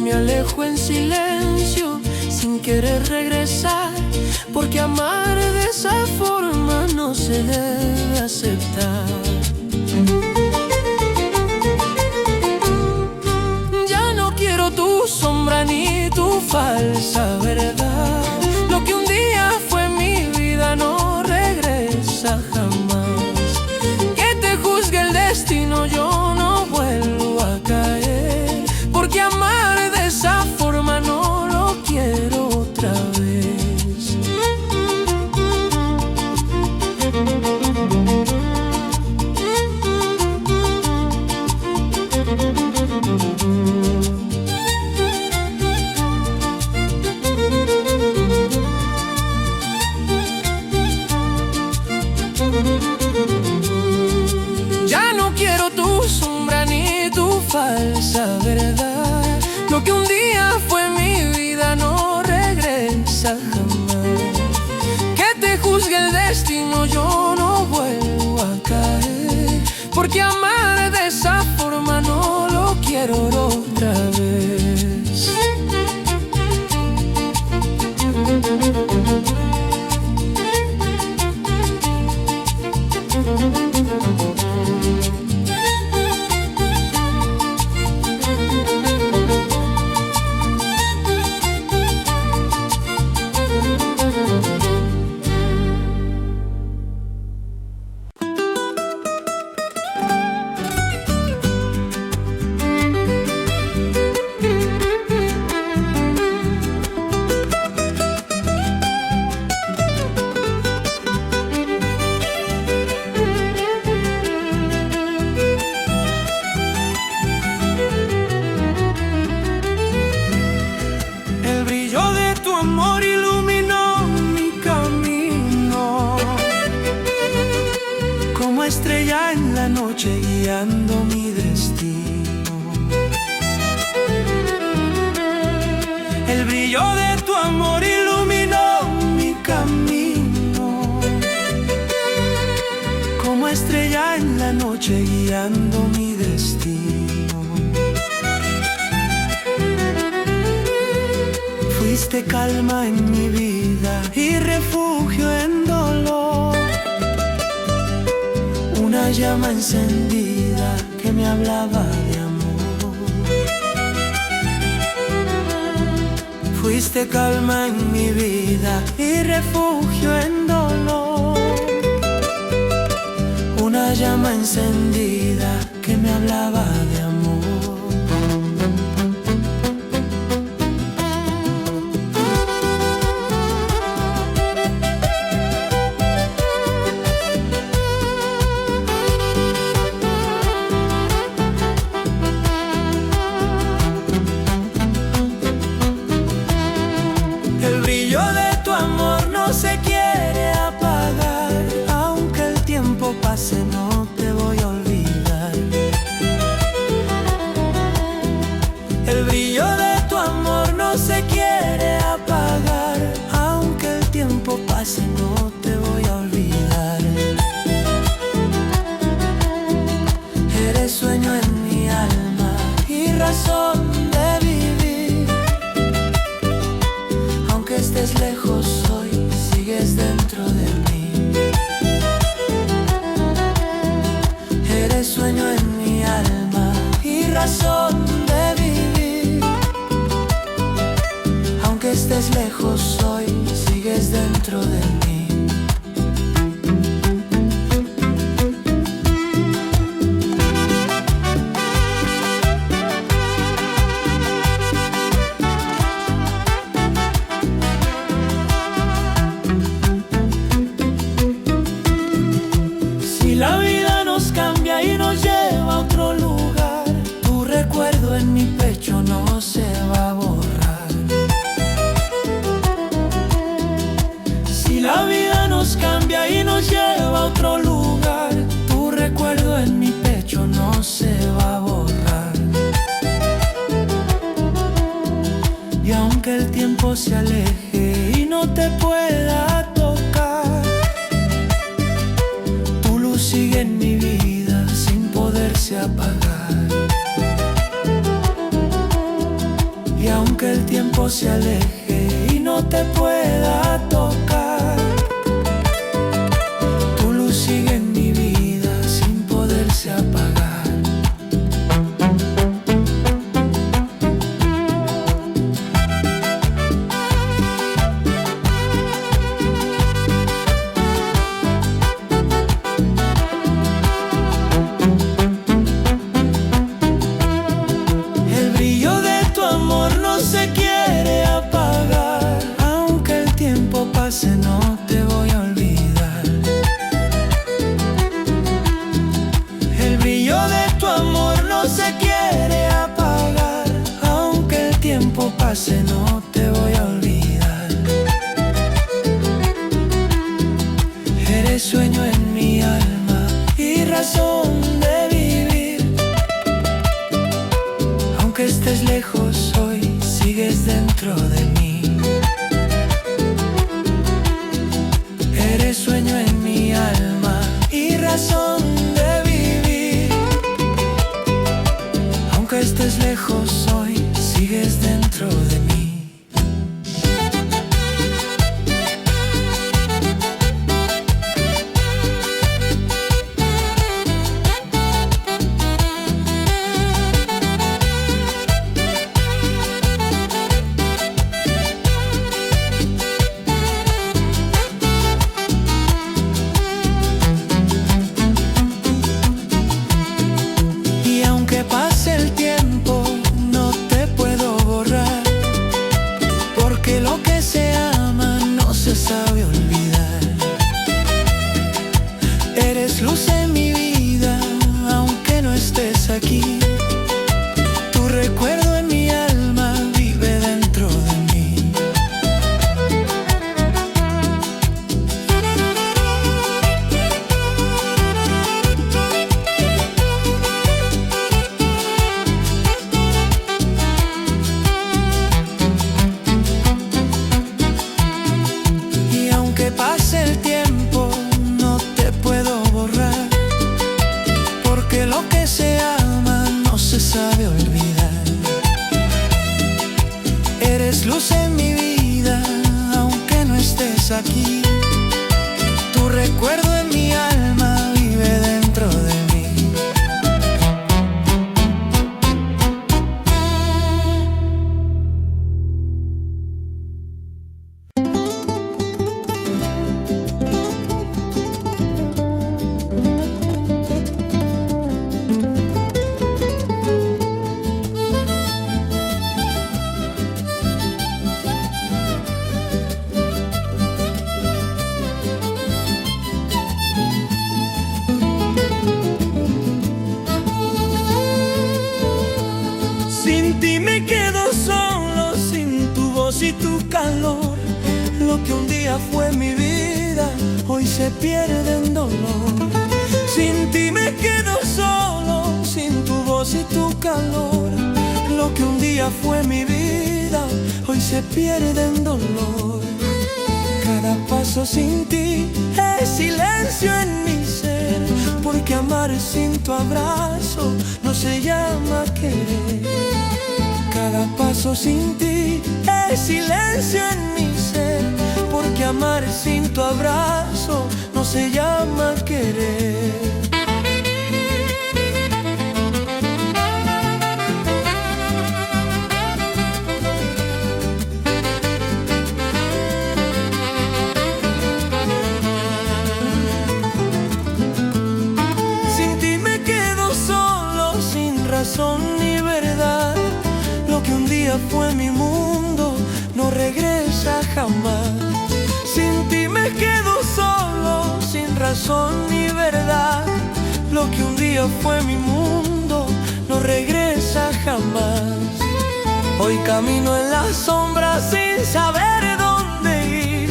Me alejo en silencio sin querer regresar, porque amar de esa forma no se debe aceptar. Ya no quiero tu sombra ni tu falsa verdad. Lo que un día fue mi vida no regresa jamás. Que te juzgue el destino, yo no vuelvo a caer, porque amar de esa forma no lo quiero otra vez. Ya no quiero tu sombra ni tu falsa verdad. Lo que un día fue mi vida no regresa jamás. Que te juzgue el destino, yo no vuelvo a caer, porque amar de esa forma no lo quiero. Estrella en la noche guiando mi destino. El brillo de tu amor iluminó mi camino. Como estrella en la noche guiando mi destino. Fuiste calma en mi vida y refugio en dolor. Una llama encendida que me hablaba de amor. Fuiste calma en mi vida y refugio en dolor. Una llama encendida que me hablaba de amor. No se quiere apagar, aunque el tiempo pase, no te voy a olvidar. El brillo de tu amor no se quiere apagar, aunque el tiempo pase, no te voy a olvidar. Eres sueño en mi alma y razón de vivir, aunque estés lejos hoy, sigues dentro de mí. Eres sueño en mi alma y razón de vivir, aunque estés lejos hoy, sigues dentro de mí. La vida nos cambia y nos lleva a otro lugar. Tu recuerdo en mi pecho no se va a borrar. Si la vida nos cambia y nos lleva a otro lugar, tu recuerdo en mi pecho no se va a borrar. Y aunque el tiempo se aleje y no te pueda tocar, sigue en mi vida sin poderse apagar. Y aunque el tiempo se aleje y no te pueda tocar, tu luz sigue en mi vida sin poderse apagar. No se quiere apagar, aunque el tiempo pase, no te voy a olvidar. El brillo de tu amor no se quiere apagar, aunque el tiempo pase, no te voy a olvidar. Eres sueño en mi alma y razón de vivir, aunque estés lejos hoy, sigues dentro de mí. Eres sueño en mi alma y razón de vivir, aunque estés lejos hoy, sigues dentro de mí. aquí. Tu recuerdo en mi alma vive dentro de mí. Sin ti me quedo solo, sin tu voz y tu calor. Lo que un día fue mi vida, hoy se pierde en dolor. Sin ti me quedo solo, sin tu voz y tu calor. Lo que un día fue mi vida, hoy se pierde en dolor. Cada paso sin ti es silencio en mi ser, porque amar sin tu abrazo no se llama querer. Cada paso sin ti es silencio en mi ser, porque amar sin tu abrazo no se llama querer. Ni verdad, lo que un día fue mi mundo no regresa jamás. Sin ti me quedo solo, sin razón ni verdad. Lo que un día fue mi mundo no regresa jamás. Hoy camino en la sombra sin saber dónde ir,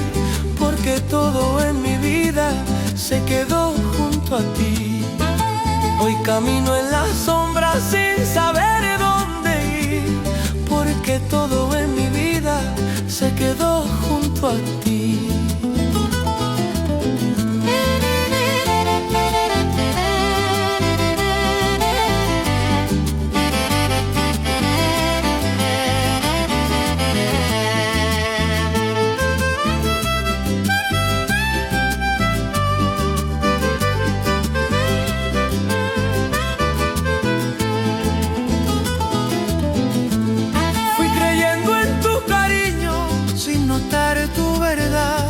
porque todo en mi vida se quedó junto a ti. Hoy camino en la sombra sin saber dónde ir, porque todo en mi vida se quedó junto a ti. Tu verdad,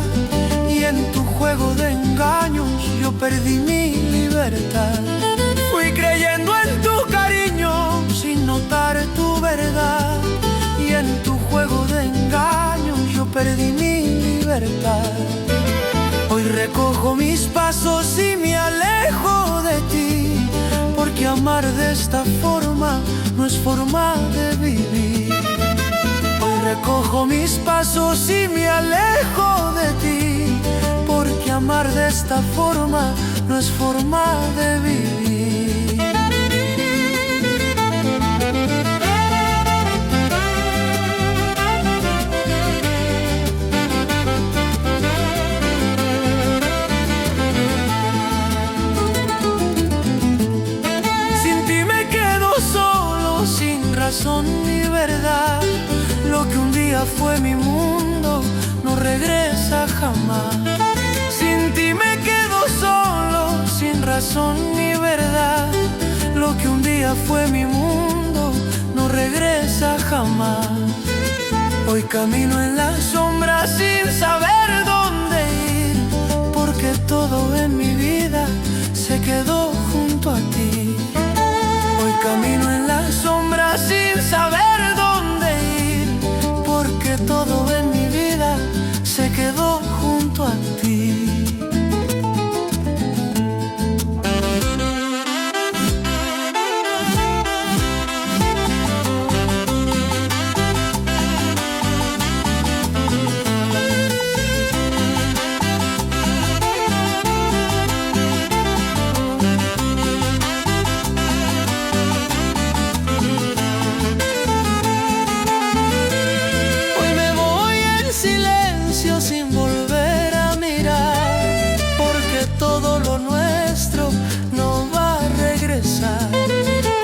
y en tu juego de engaños yo perdí mi libertad. Fui creyendo en tu cariño sin notar tu verdad, y en tu juego de engaños yo perdí mi libertad. Hoy recojo mis pasos y me alejo de ti, porque amar de esta forma no es forma de vivir. Recojo mis pasos y me alejo de ti, porque amar de esta forma no es forma de vivir. Sin ti me quedo solo, sin razón ni verdad. Lo que un día fue mi mundo no regresa jamás. Sin ti me quedo solo, sin razón ni verdad. Lo que un día fue mi mundo no regresa jamás. Hoy camino en la sombra sin saber dónde ir, porque todo en mi vida se quedó junto a ti. Hoy camino en la sombra sin saber dónde ir, porque todo en mi vida se quedó junto a ti.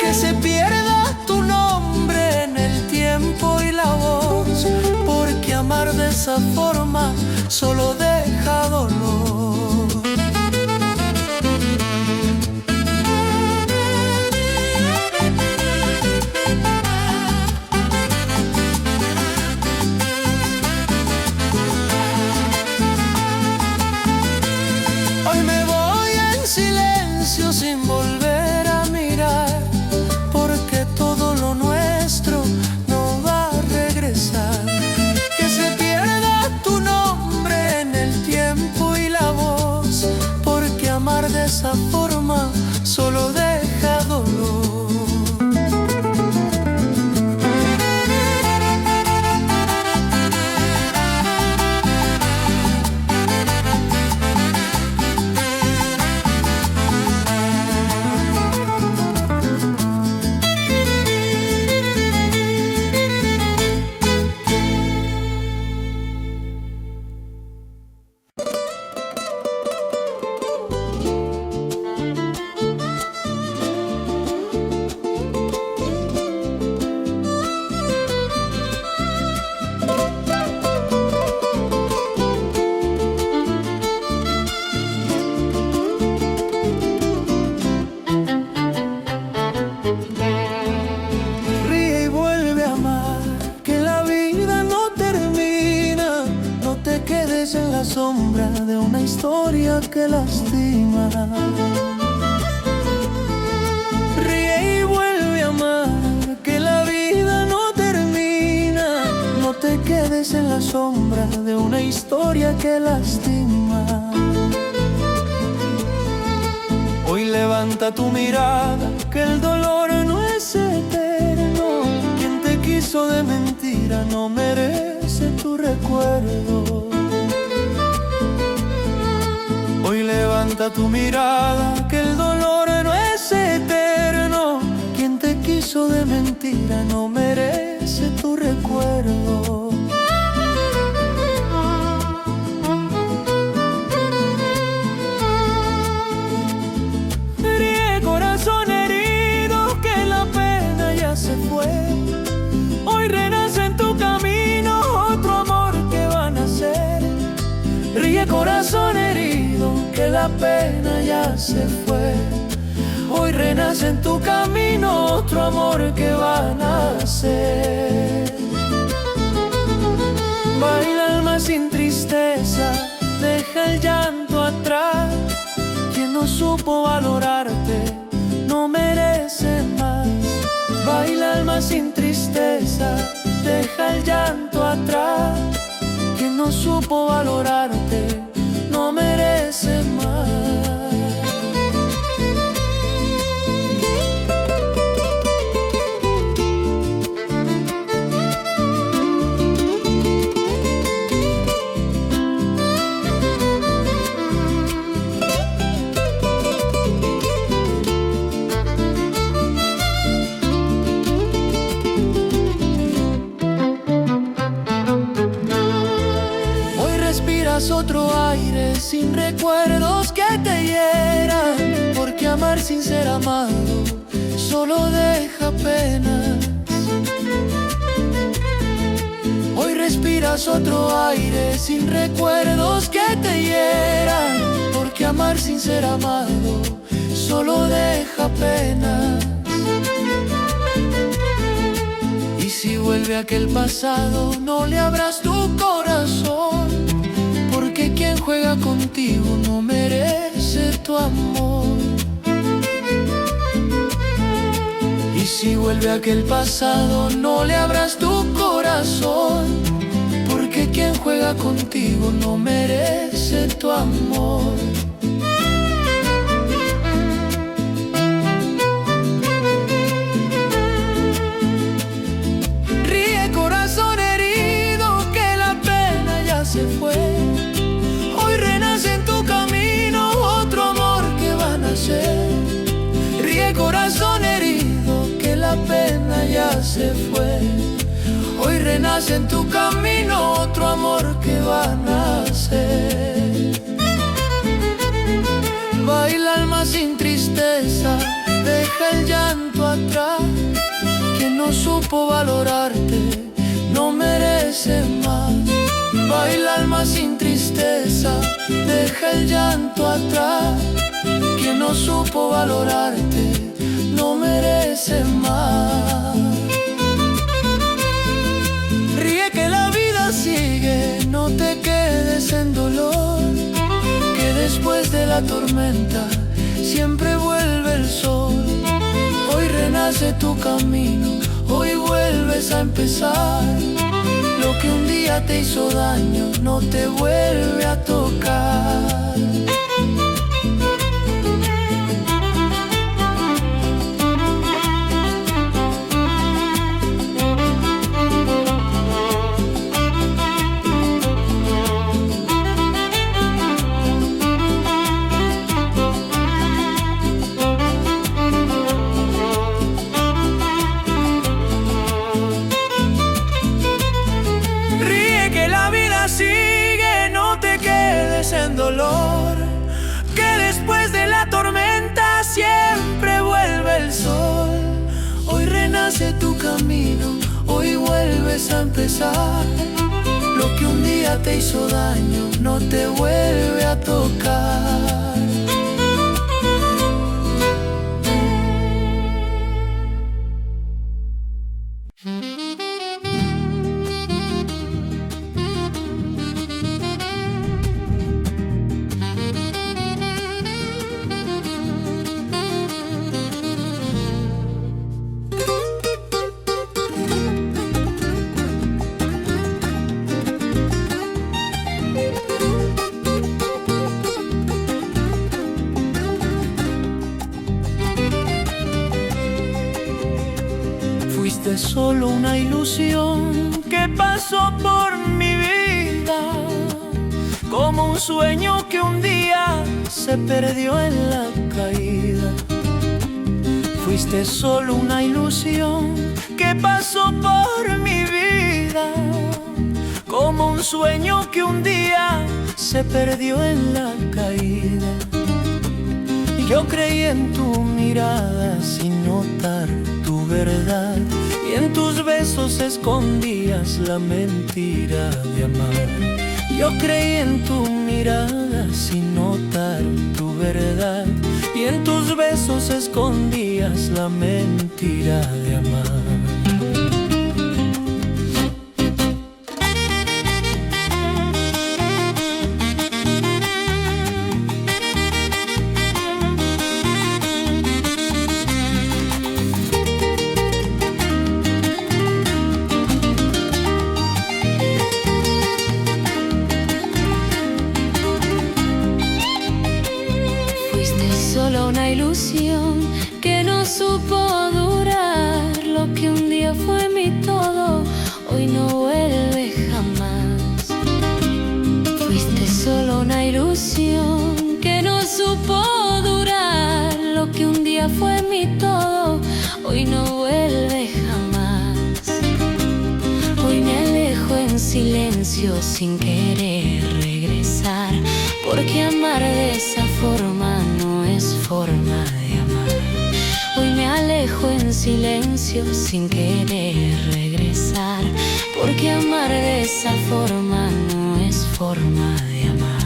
Que se pierda tu nombre en el tiempo y la voz, porque amar de esa forma solo deja sombra de una historia que lastima. Ríe y vuelve a amar, que la vida no termina. No te quedes en la sombra de una historia que lastima. Hoy levanta tu mirada, que el dolor no es eterno. Quien te quiso de mentira no merece tu recuerdo. Hoy levanta tu mirada, que el dolor no es eterno. Quien te quiso de mentira no merece tu recuerdo. Ríe, corazón herido, que la pena ya se fue. Hoy renace en tu camino otro amor que va a nacer. Ríe, corazón herido, que la pena ya se fue. Hoy renace en tu camino otro amor que va a nacer. Baila, alma sin tristeza, deja el llanto atrás. Quien no supo valorarte no merece más. Baila, alma sin tristeza, deja el llanto atrás. Quien no supo valorarte no merece más. Otro aire sin recuerdos que te hieran, porque amar sin ser amado solo deja penas. Hoy respiras otro aire sin recuerdos que te hieran, porque amar sin ser amado solo deja penas. Y si vuelve aquel pasado, no le abras tu corazón, porque quien juega contigo no merece tu amor. Y si vuelve aquel pasado, no le abras tu corazón, porque quien juega contigo no merece tu amor. Ríe, corazón herido, que la pena ya se fue. Ríe, corazón herido, que la pena ya se fue. Hoy renace en tu camino otro amor que va a nacer. Baila, alma sin tristeza, deja el llanto atrás. Quien no supo valorarte no merece más. Baila, alma sin tristeza, deja el llanto atrás. Quien no supo valorarte no merece más. Ríe, que la vida sigue, no te quedes en dolor, que después de la tormenta siempre vuelve el sol. Hoy renace tu camino, hoy vuelves a empezar. Lo que un día te hizo daño no te vuelve a tocar. Sigue, no te quedes en dolor, que después de la tormenta siempre vuelve el sol. Hoy renace tu camino, hoy vuelves a empezar. Lo que un día te hizo daño no te vuelve a tocar. Fuiste solo una ilusión que pasó por mi vida, como un sueño que un día se perdió en la caída. Fuiste solo una ilusión que pasó por mi vida, como un sueño que un día se perdió en la caída. Yo creí en tu mirada sin notar tu verdad, y en tus besos escondías la mentira de amar. Yo creí en tu mirada sin notar tu verdad, y en tus besos escondías la mentira de amar.
Solo una ilusión que no supo durar. Lo que un día fue mi todo, hoy no vuelve jamás. Fuiste solo una ilusión que no supo durar. Lo que un día fue mi todo, hoy no vuelve jamás. Hoy me alejo en silencio sin querer regresar, porque amar de esa forma no es forma de amar. Hoy me alejo en silencio sin querer regresar, porque amar de esa forma no es forma de amar.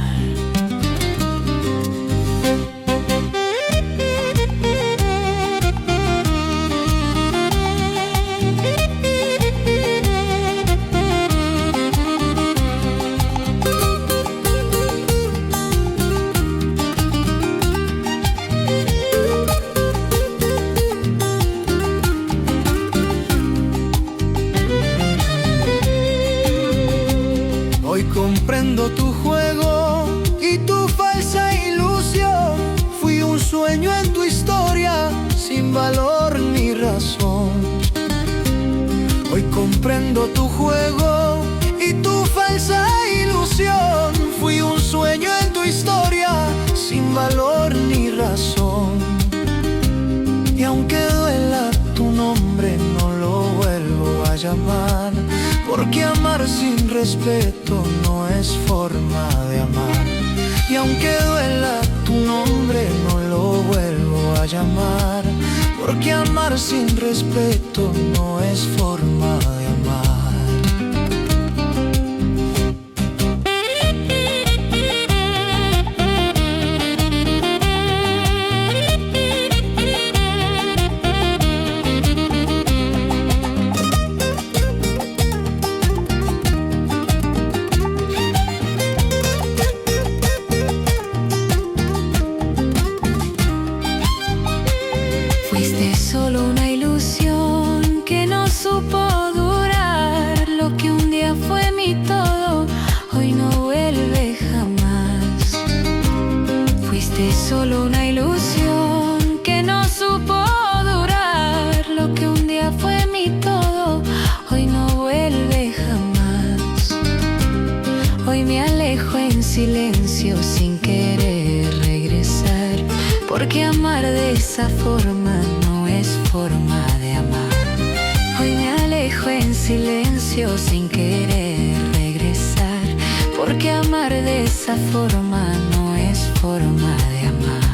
Hoy comprendo tu juego y tu falsa ilusión. Fui un sueño en tu historia, sin valor ni razón. Hoy comprendo tu juego y tu falsa ilusión. Fui un sueño en tu historia, sin valor ni razón. Y aunque duela tu nombre, no lo vuelvo a llamar, porque amar sin respeto no es forma de amar. Y aunque duela tu nombre, no lo vuelvo a llamar, porque amar sin respeto no es forma de amar.
Fuiste solo una ilusión que no supo durar. Lo que un día fue mi todo, hoy no vuelve jamás. Fuiste solo una ilusión que no supo durar. Lo que un día fue mi todo, hoy no vuelve jamás. Hoy me alejo en silencio sin querer regresar, porque amar de esa forma no es forma de amar. Hoy me alejo en silencio sin querer regresar, porque amar de esa forma no es forma de amar.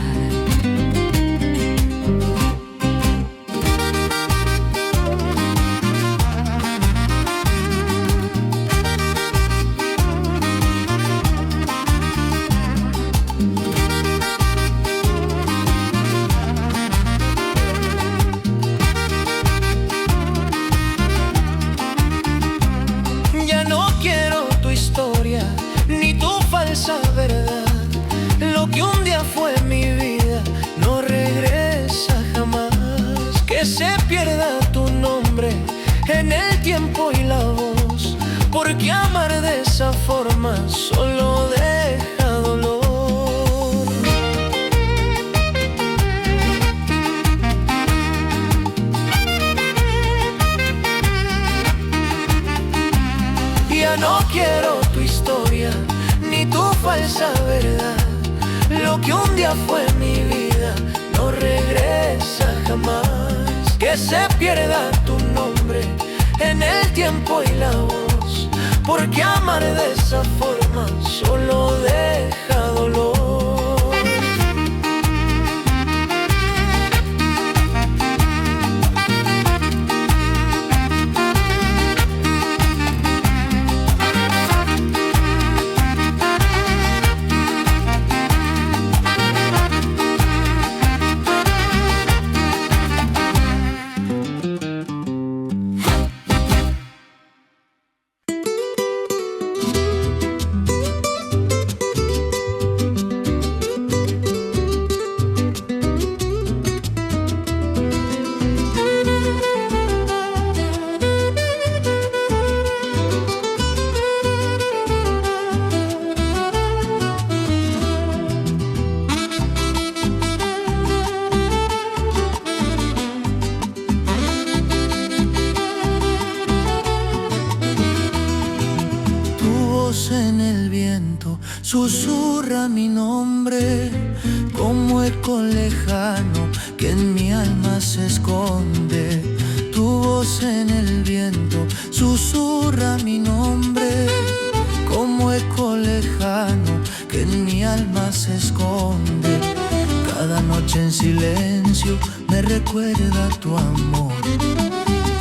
Ni tu falsa verdad. Lo que un día fue mi vida no regresa jamás. Que se pierda tu nombre en el tiempo y la voz, porque amar de esa forma solo deja dolor. no quiero tu historia, ni tu falsa verdad. Lo que un día fue mi vida no regresa jamás. Que se pierda tu nombre en el tiempo y la voz, porque amar de esa forma solo deja dolor.
En el viento susurra mi nombre como eco lejano que en mi alma se esconde. Tu voz en el viento susurra mi nombre como eco lejano que en mi alma se esconde. Cada noche en silencio me recuerda tu amor,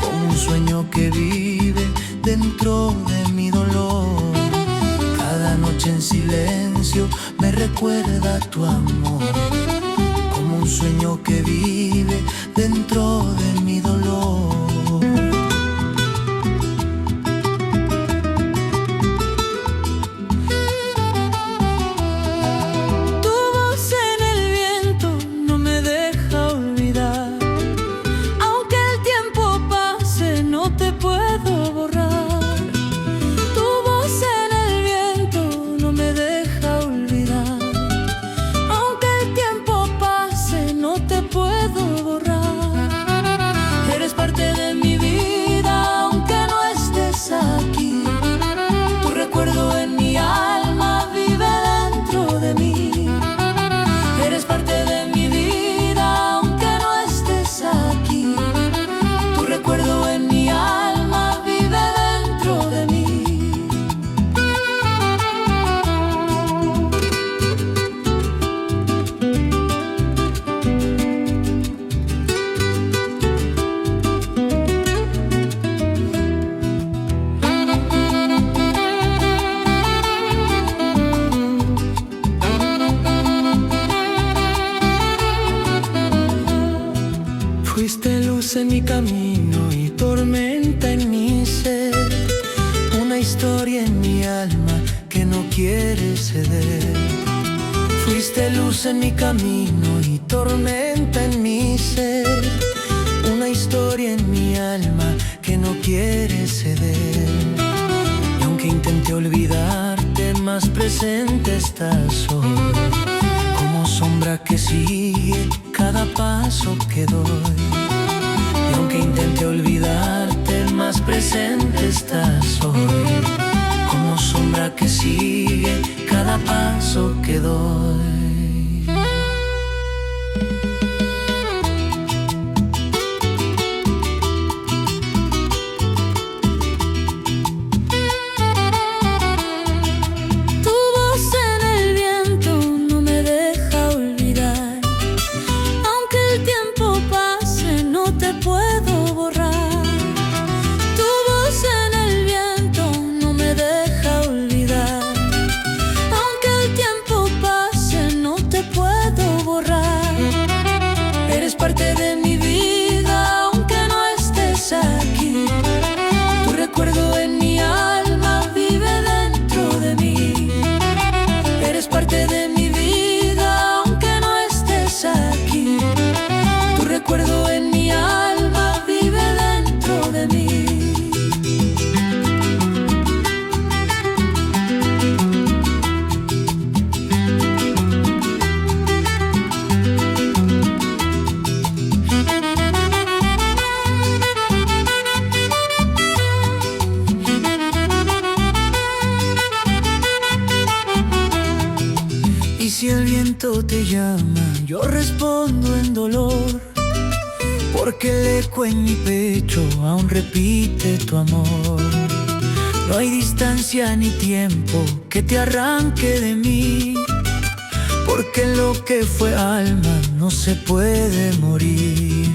como un sueño que vive dentro de mi dolor. Cada noche en silencio me recuerda tu amor, como un sueño que vive dentro de mi dolor.
Tu voz en el viento no me deja olvidar. Aunque el tiempo pase, no te puedo borrar. Fuiste luz en mi camino y tormenta en mi ser, una historia en mi alma que no quiere ceder. Fuiste luz en mi camino y tormenta en mi ser, una historia en mi alma que no quiere ceder. Y aunque intenté olvidarte, más presente estás hoy, como sombra que sigue cada paso que doy. Y aunque intente olvidarte, más presente estás hoy, como sombra que sigue cada paso que doy.
No
viento te llama, yo respondo en dolor, porque el eco en mi pecho aún repite tu amor. No hay distancia ni tiempo que te arranque de mí, porque lo que fue alma no se puede morir.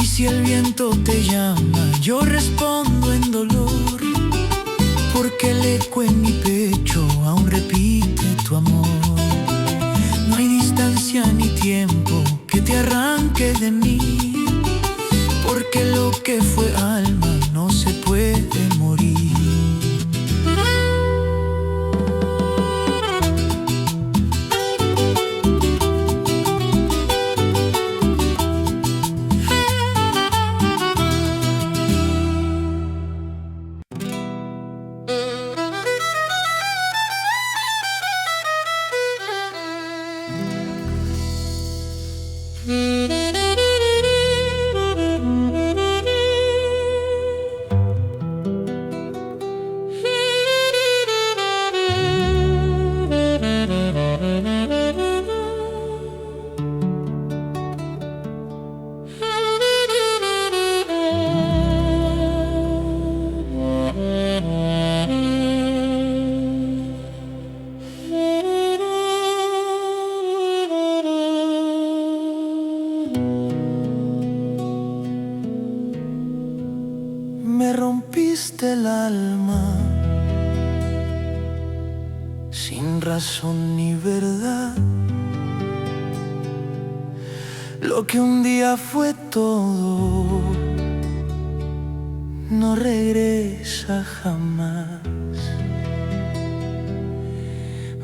Si el viento te llama, yo respondo en dolor, porque el eco en mi pecho aún repite tu amor. No hay distancia ni tiempo que te arranque de mí, porque lo que fue alma no se puede morir. Me rompiste el alma sin razón ni verdad. Lo que un día fue todo no regresa jamás.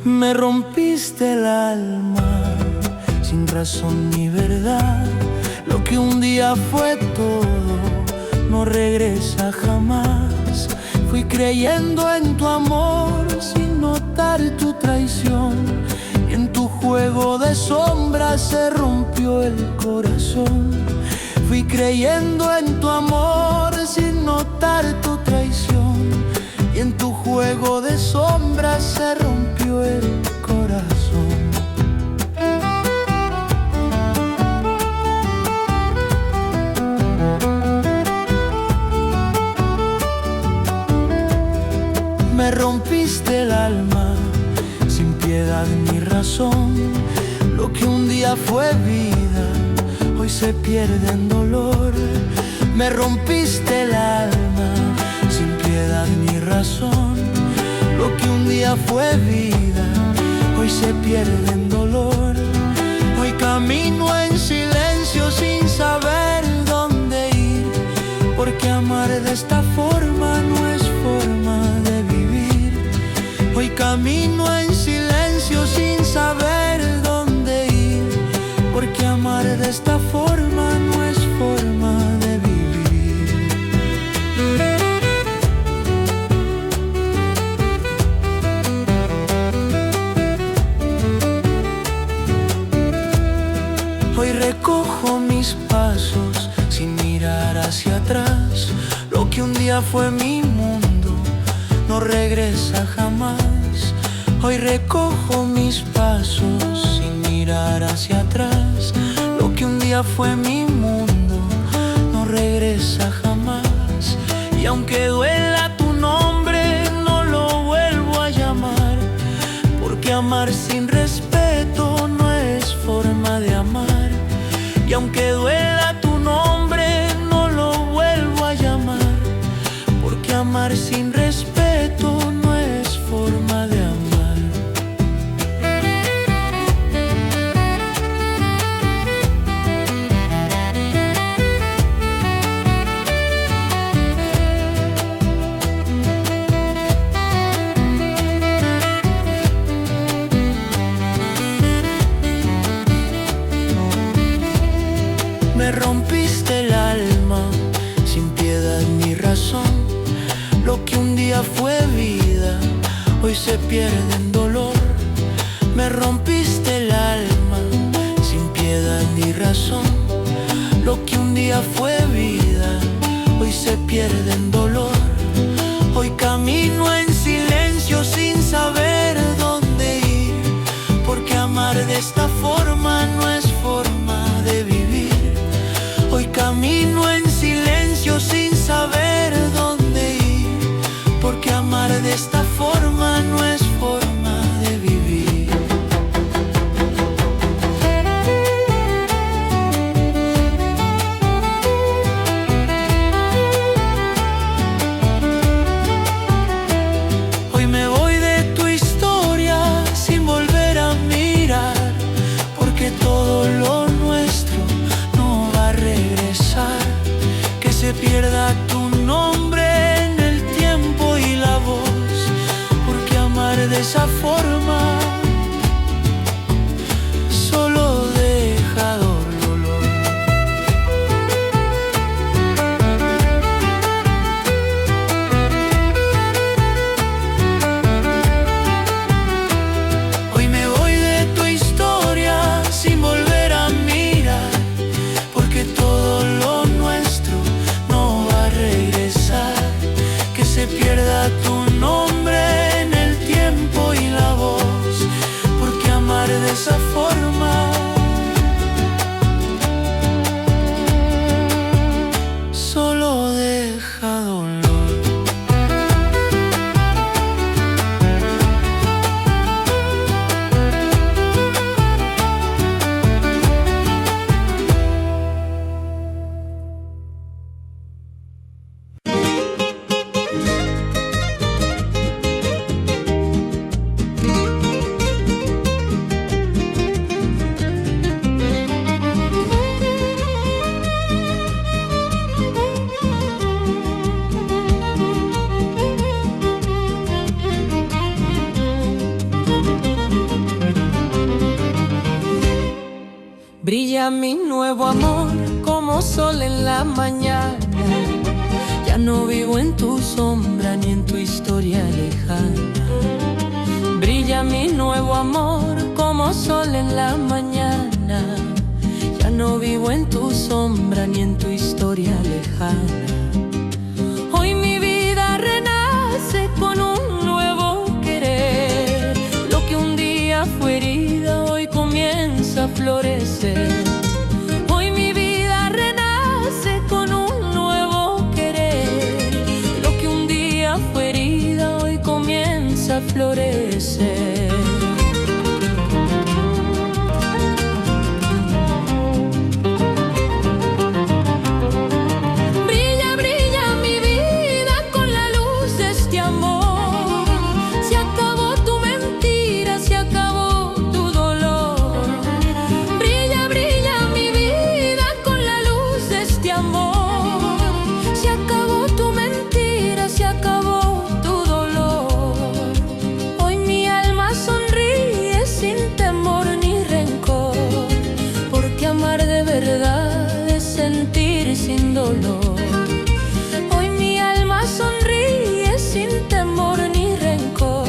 Me rompiste el alma sin razón ni verdad. Lo que un día fue todo no regresa jamás. Fui creyendo en tu amor sin notar tu traición, y en tu juego de sombras se rompió el corazón. Fui creyendo en tu amor sin notar tu traición, y en tu juego de sombras se rompió el corazón. Me rompiste el alma sin piedad ni razón. Lo que un día fue vida, hoy se pierde en dolor. Me rompiste el alma sin piedad ni razón. Lo que un día fue vida, hoy se pierde en dolor. Hoy camino en silencio sin saber dónde ir, porque amar de esta forma no es forma de vivir. Hoy camino en silencio sin saber dónde ir, porque amar de esta forma no es forma de vivir. Hoy recojo mis pasos sin mirar hacia atrás. Lo que un día fue mi mundo no regresa jamás. Hoy recojo mis pasos sin mirar hacia atrás. Lo que un día fue mi mundo no regresa jamás. Y aunque duela tu nombre, no lo vuelvo a llamar, porque amar sin respeto no es forma de amar. Y aunque duela tu nombre, no lo vuelvo a llamar, porque amar sin respeto no es forma de amar. Me rompiste el alma sin piedad ni razón. Lo que un se pierde en dolor. Me rompiste el alma sin piedad ni razón. Lo que un día fue vida, hoy se pierde en dolor. Hoy camino en silencio sin saber dónde ir, porque amar de esta forma no es forma de vivir. Hoy camino en silencio sin saber dónde ir, porque amar de esta forma no es forma de vivir. Hoy me voy de tu historia sin volver a mirar, porque todo lo nuestro no va a regresar. Que se pierda tu nombre en el tiempo y la voz, porque amar de esa forma solo deja dolor. Hoy me voy de tu historia sin volver a mirar, porque todo lo nuestro no va a regresar. Que se pierda tu nombre en el tiempo y la voz, porque amar de esa forma solo deja dolor.
Brilla mi nuevo amor como sol en la mañana. Ya no vivo en tu sombra ni en tu historia lejana. Brilla mi nuevo amor como sol en la mañana. Ya no vivo en tu sombra ni en tu historia lejana. Hoy mi vida renace con un nuevo querer. Lo que un día fue herida hoy comienza a florecer. Hoy mi vida renace con un nuevo querer. Lo que un día fue herida hoy comienza a florecer. Brilla, brilla mi vida con la luz de este amor. Se acabó tu mentira, se acabó tu dolor. Brilla, brilla mi vida con la luz de este amor. Se acabó tu mentira, se acabó tu dolor. Hoy mi alma sonríe sin temor ni rencor, porque amar de verdad es sentir sin dolor. Hoy mi alma sonríe sin temor ni rencor,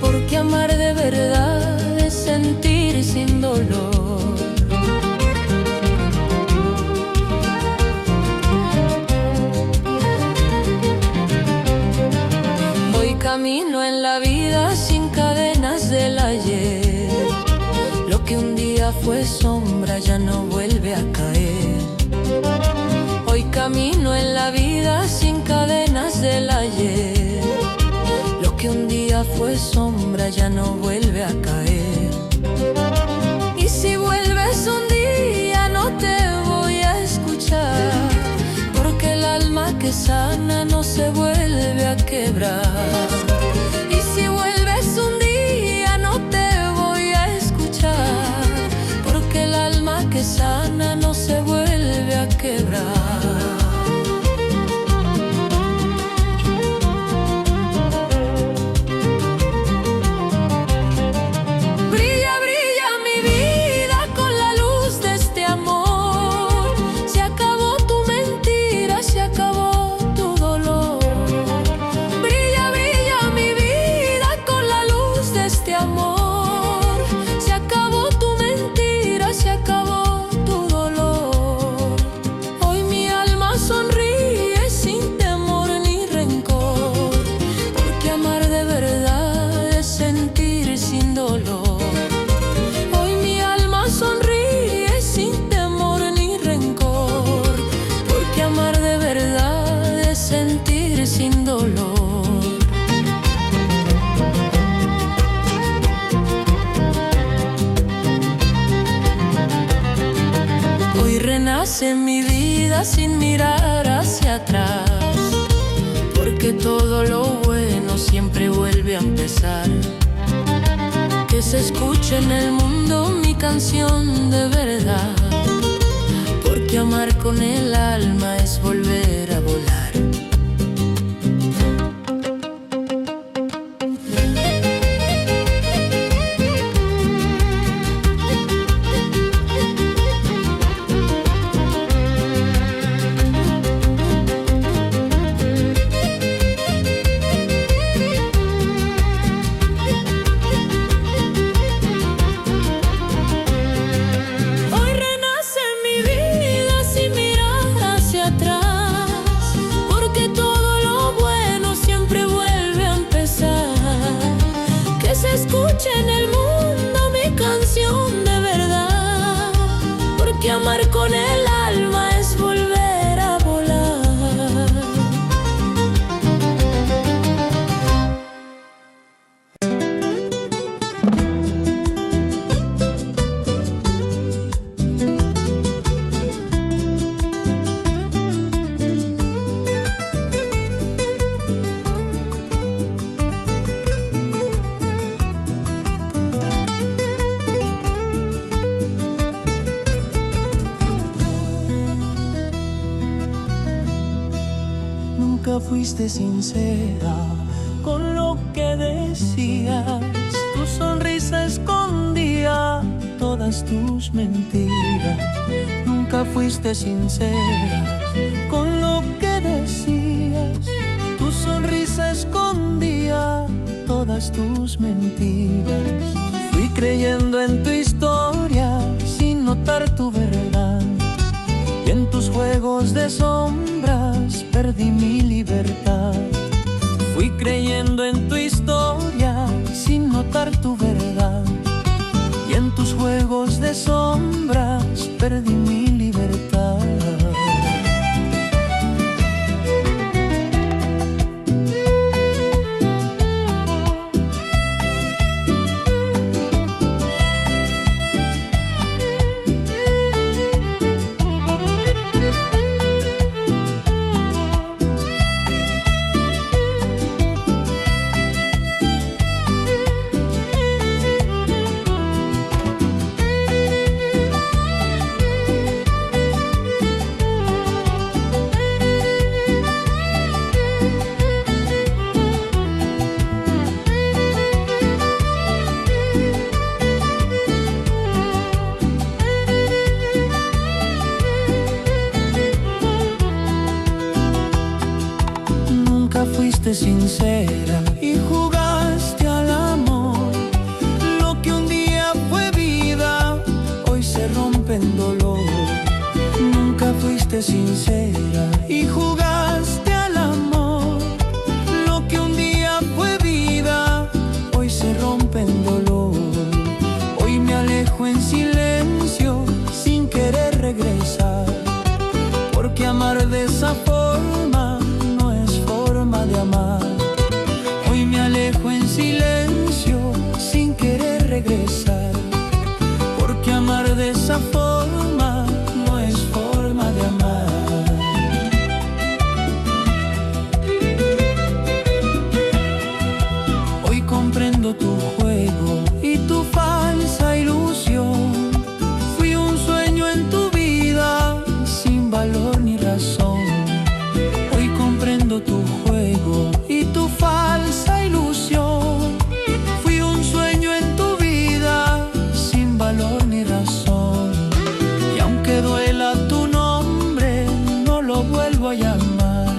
porque amar de verdad es sentir sin dolor. Hoy camino en la vida sin cadenas del ayer. Lo que un día fue sombra ya no vuelve a caer. Hoy camino en la vida sin cadenas del ayer. Lo que un día fue sombra ya no vuelve a caer. Y si vuelves un día no te voy a escuchar, porque el alma que sana no se vuelve a quebrar. Y si vuelves un día no te voy a escuchar, porque el alma que sana no se vuelve a quebrar. Brilla, brilla mi vida con la luz de este amor. Se acabó tu mentira, se acabó tu dolor. Brilla, brilla renace mi vida sin mirar hacia atrás, porque todo lo bueno siempre vuelve a empezar. Que se escuche en el mundo mi canción de verdad, porque amar con el alma es volver a volar. En el mundo mi canción de verdad, porque amar con el alma es volver a volar.
Nunca fuiste sincera con lo que decías. Tu sonrisa escondía todas tus mentiras. Nunca fuiste sincera con lo que decías. Tu sonrisa escondía todas tus mentiras. Fui creyendo en tu historia sin notar tu verdad, y en tus juegos de sombras perdí mi libertad. Fui creyendo en tu historia sin notar tu verdad, y en tus juegos de sombras perdí mi libertad. Fuiste sincera y jugaste al amor. Lo que un día fue vida, hoy se rompe en dolor. Nunca fuiste sincera y jugaste al amor. Lo que un día fue vida, hoy se rompe en dolor. Hoy me alejo en silencio sin querer regresar, porque amar de esa forma de amar. Hoy me alejo en silencio sin querer regresar, porque amar de esa forma no es forma de amar. Hoy comprendo tu juego y tu falsa ilusión. Fui un sueño en tu vida sin valor ni razón. Hoy comprendo tu juego y tu falsa ilusión. Fui un sueño en tu vida sin valor ni razón. Y aunque duela tu nombre, no lo vuelvo a llamar,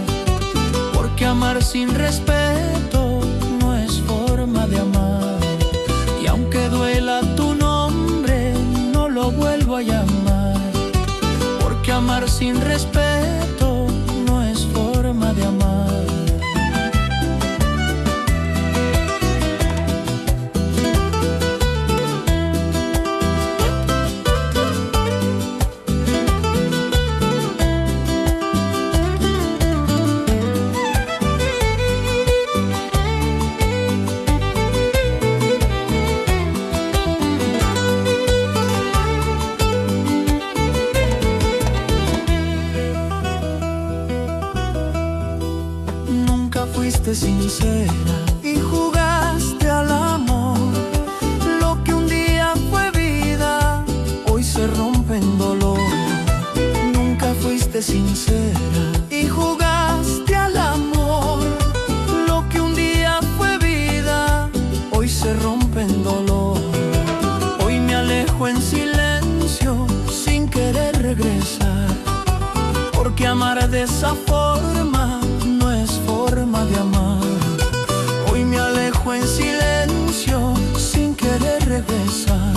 porque amar sin respeto no es forma de amar. Y aunque duela tu nombre, no lo vuelvo a llamar, porque amar sin respeto no es forma de amar. sincera y jugaste al amor. Lo que un día fue vida, hoy se rompe en dolor. Hoy me alejo en silencio sin querer regresar, porque amar de esa forma no es forma de amar. Hoy me alejo en silencio sin querer regresar,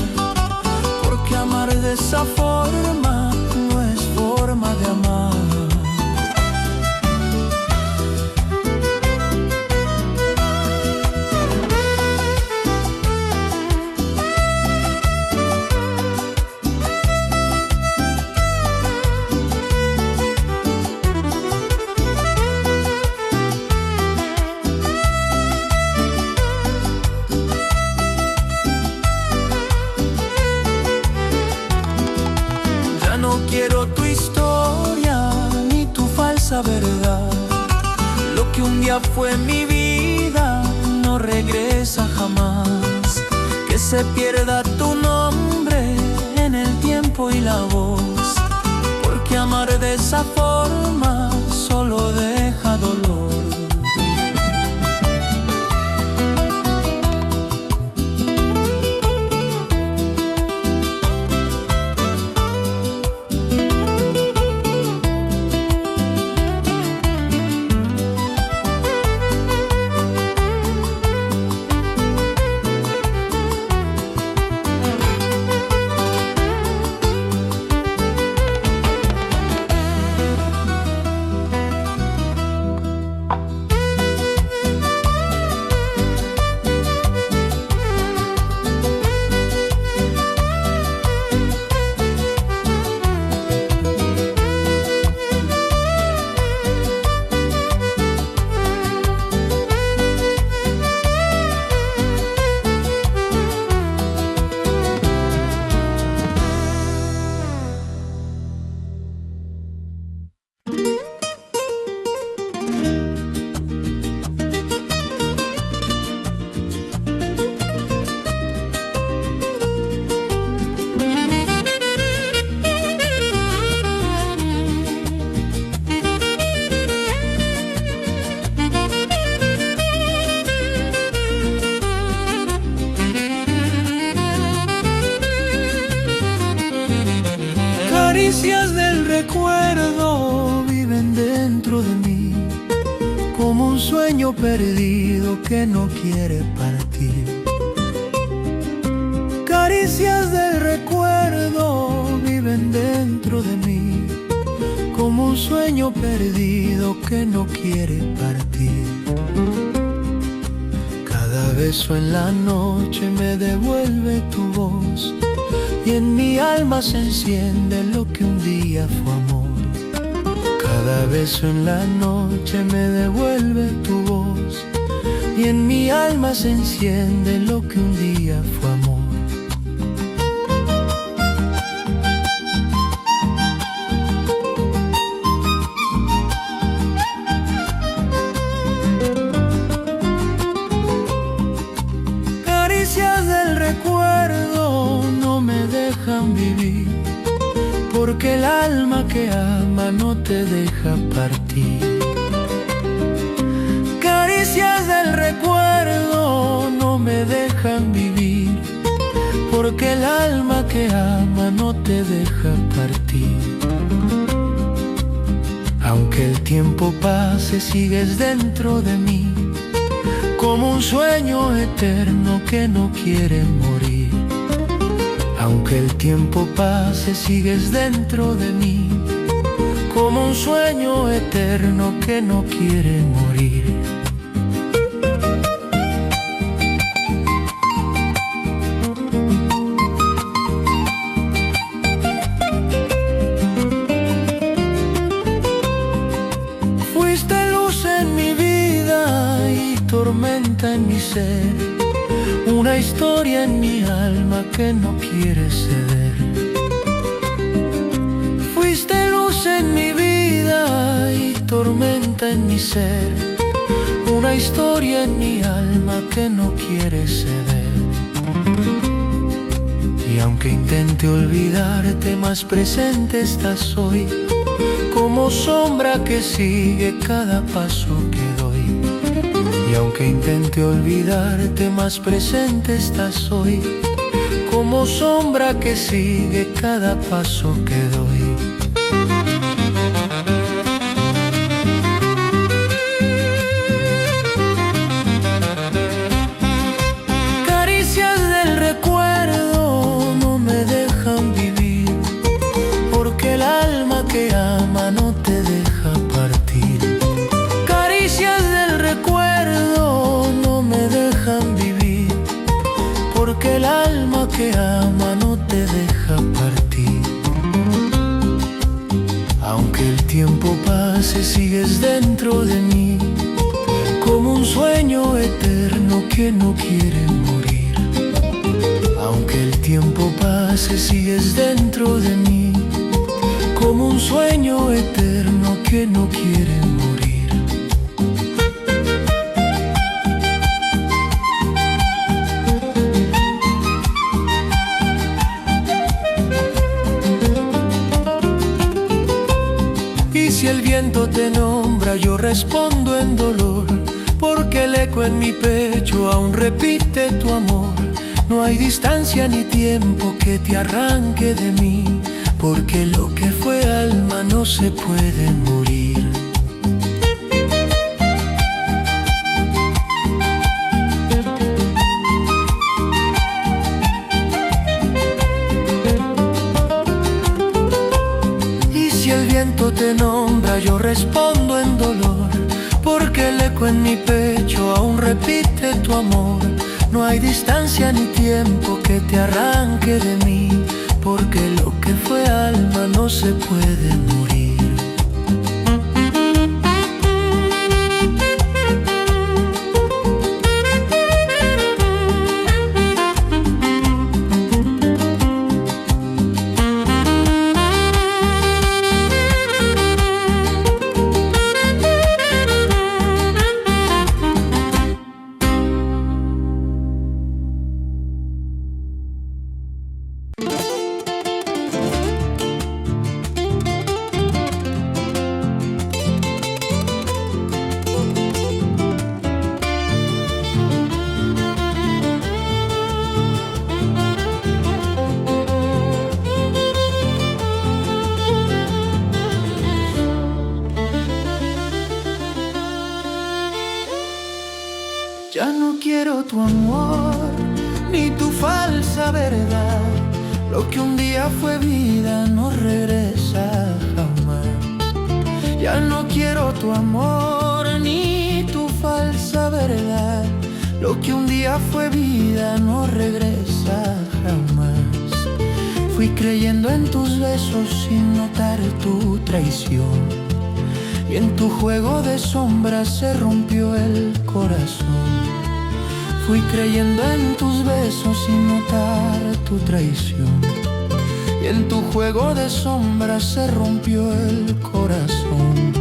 porque amar de esa forma no es forma de amar. No quiero tu historia ni tu falsa verdad. Lo que un día fue mi vida no regresa jamás. Que se pierda tu nombre en el tiempo y la voz, porque amar de esa forma solo deja dolor. Caricias del recuerdo viven dentro de mí, como un sueño perdido que no quiere partir. Caricias del recuerdo viven dentro de mí, como un sueño perdido que no quiere partir. Cada beso en la noche me devuelve tu voz, y en mi alma se enciende lo que un día fue amor. Cada beso en la noche me devuelve tu voz, y en mi alma se enciende lo que un día fue amor. Caricias del recuerdo no me dejan vivir, porque el alma que ama no te deja partir. Caricias del recuerdo no me dejan vivir, porque el alma que ama no te deja partir. Aunque el tiempo pase, sigues dentro de mí, como un sueño eterno que no quiere morir. Aunque el tiempo pase, sigues dentro de mí, como un sueño eterno que no quiere morir. Fuiste luz en mi vida y tormenta en mi ser, una historia en mi alma que no quiere ceder. Fuiste luz en mi vida y tormenta en mi ser, una historia en mi alma que no quiere ceder. Y aunque intente olvidarte, más presente estás hoy, como sombra que sigue cada paso que doy. Y aunque intente olvidarte, más presente estás hoy, como sombra que sigue cada paso que doy. Caricias del recuerdo no me dejan vivir, porque el alma que ama no te deja partir. Caricias del recuerdo no me dejan vivir, porque el alma que ama no te deja partir. Aunque el tiempo pase, sigues dentro de mí, como un sueño eterno que no quiere morir. Aunque el tiempo pase, sigues dentro de mí, como un sueño eterno que no quiere morir. Y si el viento te nombra, yo respondo en dolor, porque el eco en mi pecho aún repite tu amor. No hay distancia ni tiempo que te arranque de mí, porque lo que fue alma no se puede morir. Y si el viento te nombra, yo respondo en dolor, porque el eco en mi pecho aún repite tu amor. No hay distancia ni tiempo que te arranque de mí, porque lo que fue alma no se puede morir. Ya no quiero tu amor, ni tu falsa verdad. Lo que un día fue vida no regresa jamás. Ya no quiero tu amor, ni tu falsa verdad. Lo que un día fue vida no regresa jamás. Fui creyendo en tus besos sin notar tu traición, y en tu juego de sombras se rompió el corazón. Fui creyendo en tus besos sin notar tu traición, y en tu juego de sombras se rompió el corazón.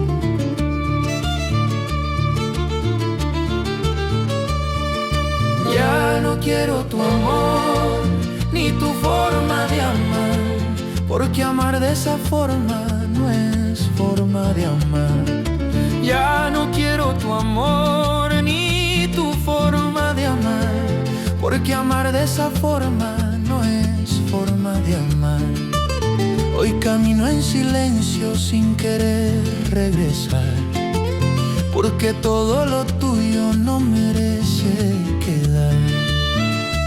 Ya no quiero tu amor, ni tu forma de amar, porque amar de esa forma no es forma de amar. Ya no quiero tu amor, ni tu forma de amar, porque amar de esa forma no es forma de amar. Hoy camino en silencio sin querer regresar, porque todo lo tuyo no merece quedar.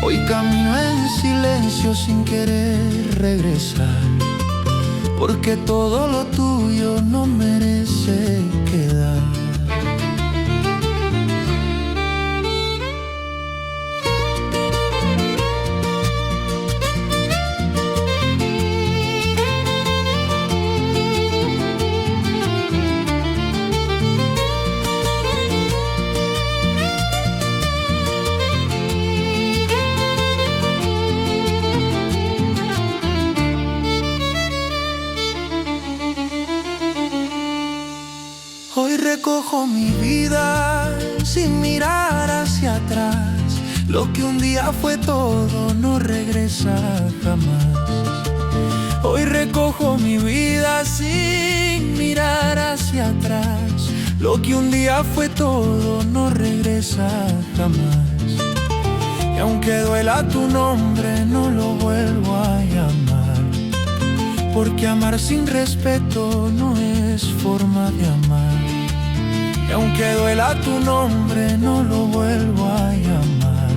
Hoy camino en silencio sin querer regresar, porque todo lo tuyo no merece quedar. Hoy recojo mi vida sin mirar hacia atrás. Lo que un día fue todo no regresa jamás. Hoy recojo mi vida sin mirar hacia atrás. Lo que un día fue todo no regresa jamás. Y aunque duela tu nombre no lo vuelvo a llamar, porque amar sin respeto no es forma de amar. Y aunque duela tu nombre no lo vuelvo a llamar,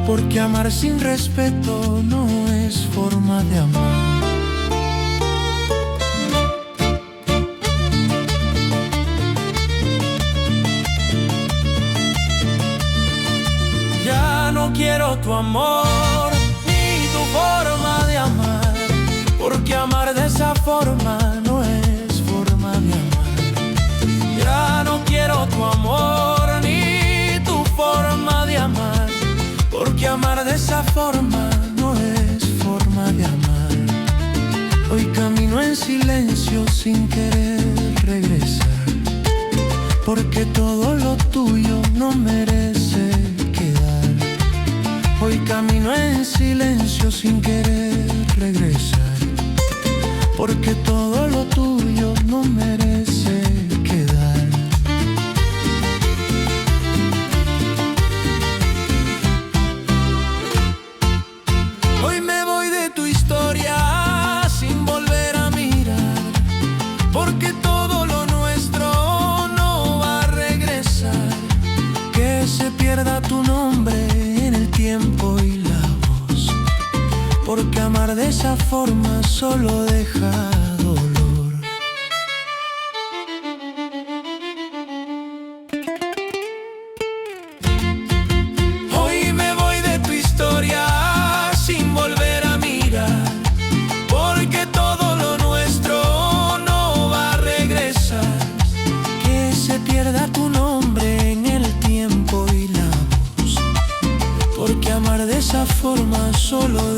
porque amar sin respeto no es forma de amar. Ya no quiero tu amor ni tu forma de amar, porque amar de esa forma no es forma de amar. Ya no quiero tu amor ni tu forma de amar, porque amar de esa forma no es forma de amar. Hoy camino en silencio sin querer regresar, porque todo lo tuyo no merece quedar. Hoy camino en silencio sin querer regresar, porque todo lo tuyo no merece quedar. Hoy me voy de tu historia sin volver a mirar, porque todo lo nuestro no va a regresar. Que se pierda tu nombre en el tiempo y la voz, porque amar de esa forma solo deja dolor. Hoy me voy de tu historia sin volver a mirar, porque todo lo nuestro no va a regresar. Que se pierda tu nombre en el tiempo y la voz, porque amar de esa forma solo